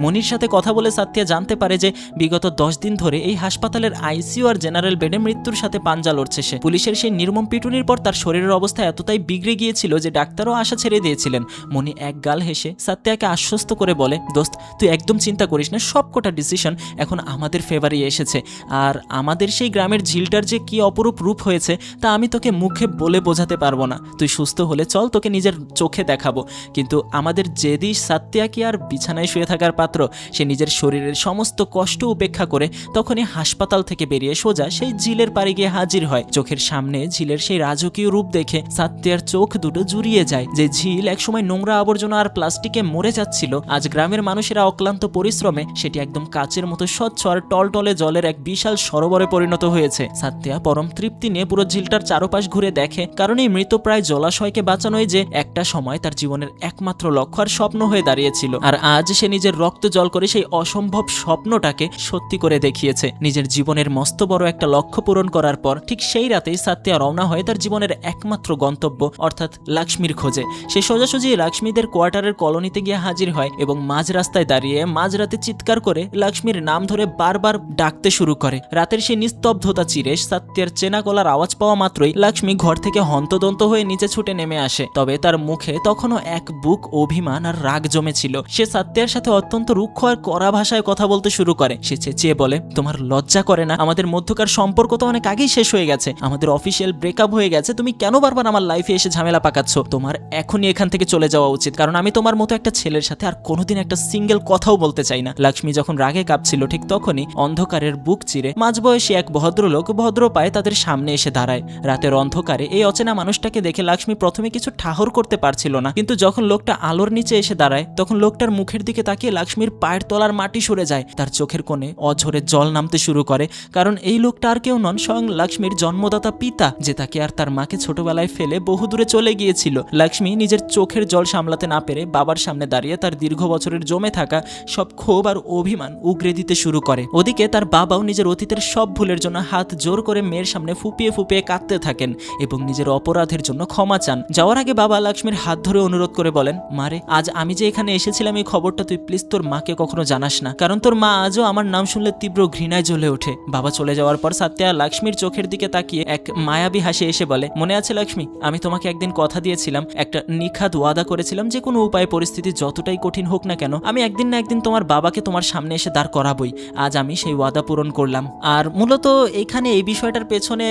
মনির সাথে কথা বলে সাত্যা জানতে পারে যে বিগত 10 দিন ধরে এই হাসপাতালের আইসিইউ আর জেনারেল বেডে মৃত্যুর সাথে পাঞ্জা লড়ছে সে। পুলিশের সেই নির্মম পিটুনির পর তার শরীরের অবস্থা এতটাই বিগড়ে গিয়েছিল যে ডাক্তারও আশা ছেড়ে দিয়েছিলেন। মনি এক গাল হেসে সাত্যাকে আশ্বস্ত করে বলে, দোস্ত, তুই একদম চিন্তা করিস না, সবকটা ডিসিশন এখন আমাদের ফেভারে এসেছে। আর আমাদের সেই গ্রামের ঝিলটার যে কি অপরূপ রূপ হয়েছে তা আমি তোকে মুখে বলে বোঝাতে পারবো না। তুই সুস্থ হলে চল, তোকে নিজের চোখে দেখাবো। কিন্তু আমাদের জেদি সাত্যা কি আর বিছানায় শুয়ে থাকার পাত্র? সে নিজের শরীরের সমস্ত কষ্ট উপেক্ষা করে তখনই হাসপাতাল থেকে বেরিয়ে সোজা সেই ঝিলের পাড়ে গিয়ে হাজির হয়। চোখের সামনে ঝিলের সেই রাজকীয় রূপ দেখে সাত্যার চোখ দুটো জুড়িয়ে যায়। যে ঝিল একসময় নোংরা আবর্জনা আর প্লাস্টিকে মরে যাচ্ছিল, আজ গ্রামের মানুষেরা অক্লান্ত পরিশ্রমে সেটি একদম কাচের মতো স্বচ্ছ আর টলটলে জলের এক বিশাল সরোবরে পরিণত হয়েছে। সাত্যা পরম তৃপ্তি নিয়ে পুরো ঝিলটার চারপাশ ঘুরে দেখে, কারণ এই মৃতপ্রায় জলাশয়কে বাঁচানোই যে একটা সময় তার জীবনের একমাত্র লক্ষ্য আর স্বপ্ন হয়ে দাঁড়িয়েছিল। আর আজ সে নিজের রক্ত জল করে সেই অসম্ভব স্বপ্নটাকে সত্যি করে দেখিয়েছে। নিজের জীবনের মস্ত বড় একটা লক্ষ্য পূরণ করার পর ঠিক সেই রাতেই সাত্যা রওনা হয়ে তার জীবনের একমাত্র গন্তব্য অর্থাৎ লক্ষ্মীর খোঁজে। সে সোজাসুজি লক্ষ্মীদের কোয়ার্টারের কলোনিতে গিয়ে হাজির হয় এবং মাঝ রাস্তায় দাঁড়িয়ে মাঝরাতে চিৎকার করে লক্ষ্মীর নাম ধরে বারবার ডাকতে শুরু করে। রাতের সেই নিস্তব্ধতা চিরে সাত্যার চেনা গলার আওয়াজ পাওয়া মাত্রই লক্ষ্মী ঘর থেকে হন্তদন্ত হয়ে নিচে ছুটে নেমে আসে। তবে তার মুখে তখনও এক বুক অভিমান আর রাগ জমেছিল। সে সাত্যার সাথে অত্যন্ত রুক্ষ আর কড়া ভাষায় কথা বলতে শুরু করে। সে চেঁচিয়ে বলে, তোমার লজ্জা করে না? আমাদের মধ্যকার সম্পর্ক তো অনেক আগেই শেষ হয়ে গেছে, আমাদের অফিসিয়াল ব্রেকআপ হয়ে গেছে, তুমি কেন বারবার আমার লাইফে এসে ঝামেলা পাকাচ্ছ? তোমার এখনই এখান থেকে চলে যাওয়া উচিত, কারণ আমি তোমার মতো একটা ছেলের সাথে আর কোনোদিন একটা সিঙ্গেল কথাও বলতে চাই না। লক্ষ্মী যখন রাগে কাঁপছিল ঠিক তখনই অন্ধকারের বুক চিরে মাঝবয়সী এক ভদ্রলোক ভদ্র পায়ে তাদের সামনে এসে দাঁড়ায়। রাতের অন্ধকারে এই অচেনা মানুষটাকে দেখে লক্ষ্মী প্রথমে কিছু ঠাহর করতে পারছিল না, কিন্তু যখন লোকটা আলোর নিচে এসে দাঁড়ায় তখন লোকটার মুখের দিকে তাকিয়ে লক্ষ্মীর পায়ের তলার মাটি সরে যায়। তার চোখের কোণে অঝরে জল নামতে শুরু করে, কারণ এই লোকটা আর কেউ নন, স্বয়ং লক্ষ্মীর জন্মদাতা পিতা, যে তাকে আর তার মাকে ছোটবেলায় ফেলে বহুদূরে চলে গিয়েছিল। লক্ষ্মী নিজের চোখের জল সামলাতে না পেরে বাবার সামনে দাঁড়িয়ে তার দীর্ঘ বছরের জমে থাকা সব ক্ষোভ আর অভিমান উগরে দিতে শুরু করে। ওদিকে তার বাবাও নিজের অতীতের সব ভুলের জন্য হাত জোর করে মেয়ের সামনে ফুপিয়ে ফুপিয়ে কাঁদতে থাকেন এবং নিজের অপরাধের জন্য ক্ষমা চান। যাওয়ার আগে বাবা লক্ষ্মীর হাত ধরে অনুরোধ করে বলেন, মারে, আজ আমি যে এখানে এসেছিলাম এই খবরটা তুই প্লিজ তোর মাকে কখনো জানাস না, কারণ তোর মা আজও আমার নাম শুনলে তীব্র ঘৃণায় জ্বলে ওঠে। বাবা চলে যাওয়ার পর সাত্যা লক্ষ্মীর চোখের দিকে তাকিয়ে এক মায়াবী হাসি এসে বলে, মনে আছে লক্ষ্মী, আমি তোমাকে একদিন কথা দিয়েছিলাম, একটা নিখাদ ওয়াদা করেছিলাম, যে কোনো উপায়ে পরিস্থিতি যতটাই কঠিন হোক না কেন আমি একদিন না একদিন তোমার বাবাকে তোমার সামনে এসে দাঁড় করাবই। আজ আমি সেই ওয়াদা পূরণ করলাম। আর মূলত এখানে এই বিষয়টার পেছনে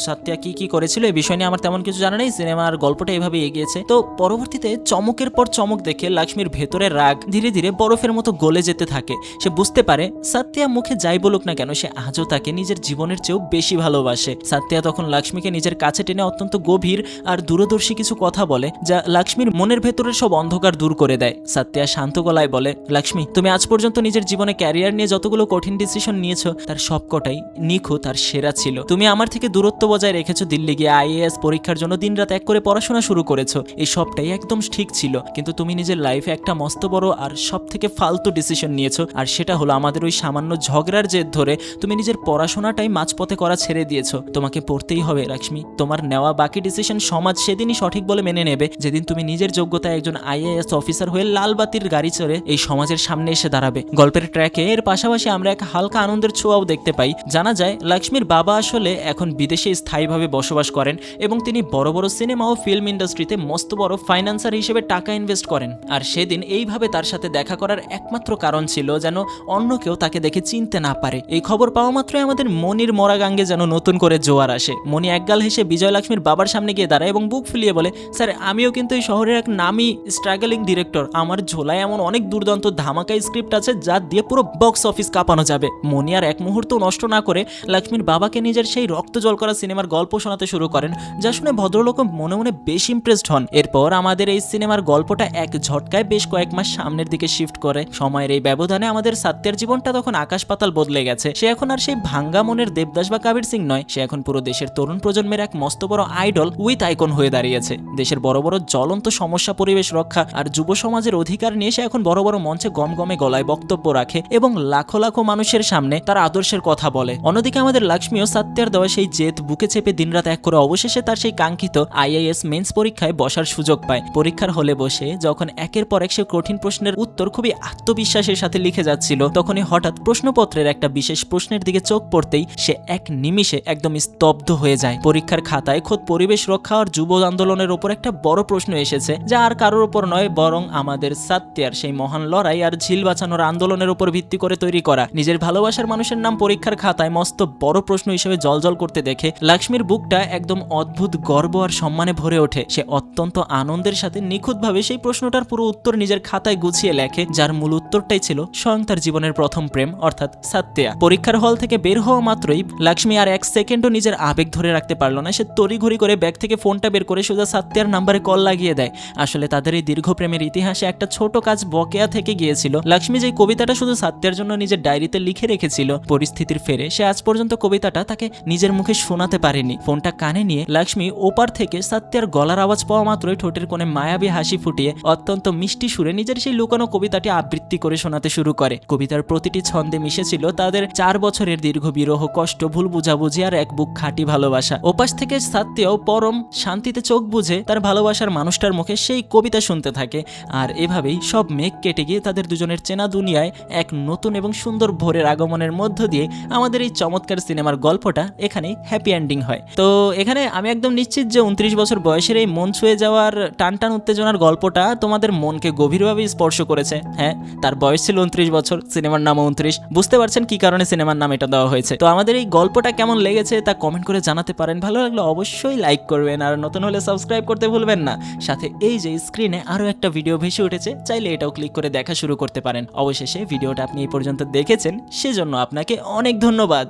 সত্যা কি কি করেছিল এই বিষয় নিয়ে আমার তেমন কিছু জানা নেই, সিনেমার গল্পটা এভাবে এগিয়েছে। তো পরবর্তীতে চমকের পর চমক দেখে লক্ষ্মীর ভেতরের রাগ ধীরে ধীরে বরফের মতো গলে যেতে থাকে। সে বুঝতে পারে সত্যা মুখে যাই বলুক না কেন সে আজও তাকে নিজের জীবনের চেয়েও বেশি ভালোবাসে। সত্যা তখন লক্ষ্মীকে নিজের কাছে টেনে অত্যন্ত গভীর আর দূরদর্শী কিছু কথা বলে যা লক্ষ্মীর মনের ভেতরের সব অন্ধকার দূর করে দেয়। সত্যা শান্ত গলায় বলে, লক্ষ্মী তুমি আজ পর্যন্ত নিজের জীবনে ক্যারিয়ার নিয়ে যতগুলো কঠিন ডিসিশন নিয়েছো তার সবকটাই নিখুঁত আর সেরা ছিল। তুমি আমার থেকে দূরত্ব বজায় রেখেছো, দিল্লি গিয়ে আইএএস পরীক্ষার জন্য দিনরাত এক করে পড়াশোনা শুরু করেছো, এই সবটাই একদম ঠিক ছিল। কিন্তু তুমি নিজের লাইফে একটা মস্ত বড় আর সব থেকে ফালতু ডিসিশন নিয়েছো, আর সেটা হলো আমাদের ওই সামান্য ঝগড়ার জেদ ধরে তুমি নিজের পড়াশোনাটাই মাঝপথে করা ছেড়ে দিয়েছো। তোমাকে পড়তেই হবে লক্ষ্মী, তোমার নেওয়া বাকি ডিসিশন সমাজ সেদিনই সঠিক বলে মেনে নেবে যেদিন তুমি নিজের যোগ্যতায় একজন আইএএস অফিসার হয়ে লাল বাতির গাড়ি চড়ে এই সমাজের সামনে এসে দাঁড়াবে। গল্পের ট্র্যাকে এর পাশাপাশি আমরা এক হালকা আনন্দের ছোঁয়াও দেখতে পাই। জানা যায় লক্ষ্মীর বাবা আসলে এখন বিদেশে স্থায়ীভাবে বসবাস করেন এবং তিনি বড় বড় সিনেমা ও ফিল্ম ইন্ডাস্ট্রিতে মস্ত বড় ফাইন্যান্সার হিসেবে টাকা ইনভেস্ট করেন। আর সেদিন এইভাবে তার সাথে দেখা করার একমাত্র কারণ ছিল যেন অন্য কেউ তাকে দেখে চিনতে না পারে। এই খবর পাওয়া মাত্রই আমাদের মনির মরাগাঙ্গে যেন নতুন করে জোয়ার আসে। মনি একগাল হেসে বিজয় লক্ষ্মীর বাবার সামনে গিয়ে দাঁড়ায় এবং বুক ফুলিয়ে বলে, স্যার আমিও কিন্তু এই শহরের এক নামি স্ট্রাগলিং ডিরেক্টর, আমার ঝোলায় এমন অনেক দুর্দান্ত ধামাকা স্ক্রিপ্ট আছে যা দিয়ে পুরো বক্স অফিস কাঁপানো যাবে। মনি আর এক মুহূর্ত নষ্ট না করে লক্ষ্মীর বাবাকে নিজের সেই রক্ত জল করা সিনেমার গল্প শোনাতে শুরু করেন, যা শুনে ভদ্রলোক মনে মনে বেশ ইমপ্রেসড হন। এরপর আমাদের এই সিনেমার গল্পটা এক ঝটকায় বেশ কয়েক মাস সামনের দিকে শিফট করে। সময়ের এই ব্যবধানে আমাদের সত্যের জীবনটা তখন আকাশ পাতাল বদলে গেছে। সে এখন আর সেই ভাঙ্গা মনের দেবদাস বা কবির সিং নয়, সে এখন পুরো দেশের তরুণ প্রজন্মের এক মস্ত বড় আইডল উইথ আইকন হয়ে দাঁড়িয়েছে। দেশের বড় বড় জ্বলন্ত সমস্যা, পরিবেশ রক্ষা আর যুব সমাজের অধিকার নিয়ে সে এখন বড় বড় মঞ্চে গমগমে গলায় বক্তব্য রাখে এবং লাখো লাখো মানুষের সামনে তার আদর্শের কথা বলে। অন্যদিকে আমাদের লক্ষ্মীও সত্যের দেওয়া সেই জেদ বুকে চেপে দিনরাত এক করে অবশেষে তার সেই কাঙ্ক্ষিত আইএএস মেন্স পরীক্ষায় বসার সুযোগ পায়। পরীক্ষার হলে বসে যখন একের পর এক সে কঠিন প্রশ্নের উত্তর খুবই আত্মবিশ্বাসের সাথে লিখে যাচ্ছিল, তখনই হঠাৎ প্রশ্নপত্রের একটা বিশেষ প্রশ্নের দিকে চোখ পড়তেই সে এক নিমিষে একদম স্তব্ধ হয়ে যায়। পরীক্ষার খাতায় খোদ পরিবেশ রক্ষা আর যুব আন্দোলনের ওপর একটা বড় প্রশ্ন এসেছে, যা আর কারোর ওপর নয় বরং আমাদের সত্যের সেই মহান লড়াই আর ঝিল বাঁচানোর আন্দোলনের উপর ভিত্তি করে তৈরি করা। নিজের ভালোবাসার মানুষের নাম পরীক্ষার খাতায় মস্ত বড় প্রশ্ন হিসেবে জলজল করতে দেখে লক্ষ্মীর বুকটা একদম অদ্ভুত গর্ব আর সম্মানে ভরে ওঠে। সে অত্যন্ত আনন্দের সাথে নিখুঁতভাবে সেই প্রশ্নটার পুরো উত্তর নিজের খাতায় গুছিয়ে লেখে, যার মূল উত্তরটাই ছিল স্বয়ং তার জীবনের প্রথম প্রেম অর্থাৎ সত্যা। পরীক্ষার হল থেকে বের হওয়া মাত্রই লক্ষ্মী আর এক সেকেন্ডও নিজের আবেগ ধরে রাখতে পারল না। সে তড়িঘড়ি করে ব্যাগ থেকে ফোনটা বের করে সোজা সত্যার নাম্বারে কল লাগিয়ে দেয়। আসলে তাদের এই দীর্ঘ প্রেমের ইতিহাসে একটা ছোট কাজ বকেয়া থেকে গিয়েছিল। লক্ষ্মী যে কবিতাটা শুধু সত্যার জন্য নিজের ডায়েরিতে লিখে রেখেছিল, পরিস্থিতির ফেরে সে আজ পর্যন্ত কবিতাটা তাকে নিজের মুখে শোনাতে পারেনি। ফোনটা কানে নিয়ে লক্ষ্মী ওপার থেকে সত্যার গলার আওয়াজ পাওয়া মাত্রই ঠোঁটের কোণে মায়াবী হাসি ফুটিয়ে অত্যন্ত মিষ্টি সুরে নিজের সেই লুকানো কবিতাটি আবৃত্তি করে শোনাতে শুরু করে। কবিতার প্রতিটি ছন্দে মিশেছিল তাদের 4 বছরের দীর্ঘ বিরহ, কষ্ট, ভুল বুঝাবুঝি আর এক বুক খাঁটি ভালোবাসা। ওপাশ থেকে সত্যও পরম শান্তিতে চোখ বুঝে তার ভালোবাসার মানুষটার মুখে সেই কবিতা শুনতে থাকে। আর এভাবেই সব মেঘ কেটে গিয়ে তাদের দুজনের চেনা দুনিয়ায় এক নতুন এবং সুন্দর ভোরের আগমনের মধ্য দিয়ে আমাদের এই চমৎকার সিনেমার গল্পটা এখানেই হ্যাপি এন্ডিং হয়। তো এখানে আমি একদম নিশ্চিত যে 29 বছর বয়সের এই মন ছুঁয়ে যাওয়ার টানটান উত্তেজনার গল্পটা তোমাদের মনকে গভীরভাবে স্পর্শ করেছে। হ্যাঁ, তার বয়স ছিল 29 বছর, সিনেমার নাম 29। বুঝতে পারছেন কি কারণে সিনেমার নাম এটা দেওয়া হয়েছে। তো আমাদের এই গল্পটা কেমন লেগেছে তা কমেন্ট করে জানাতে পারেন। ভালো লাগলে অবশ্যই লাইক করবেন, আর নতুন হলে সাবস্ক্রাইব করতে ভুলবেন না। সাথে এই যে স্ক্রিনে আরো একটা ভিডিও ভেসে উঠেছে, চাইলে এটাও ক্লিক করে দেখা শুরু করতে পারেন। অবশেষে ভিডিওটা আপনি এই পর্যন্ত দেখেছেন, সেজন্য আপনাকে অনেক ধন্যবাদ।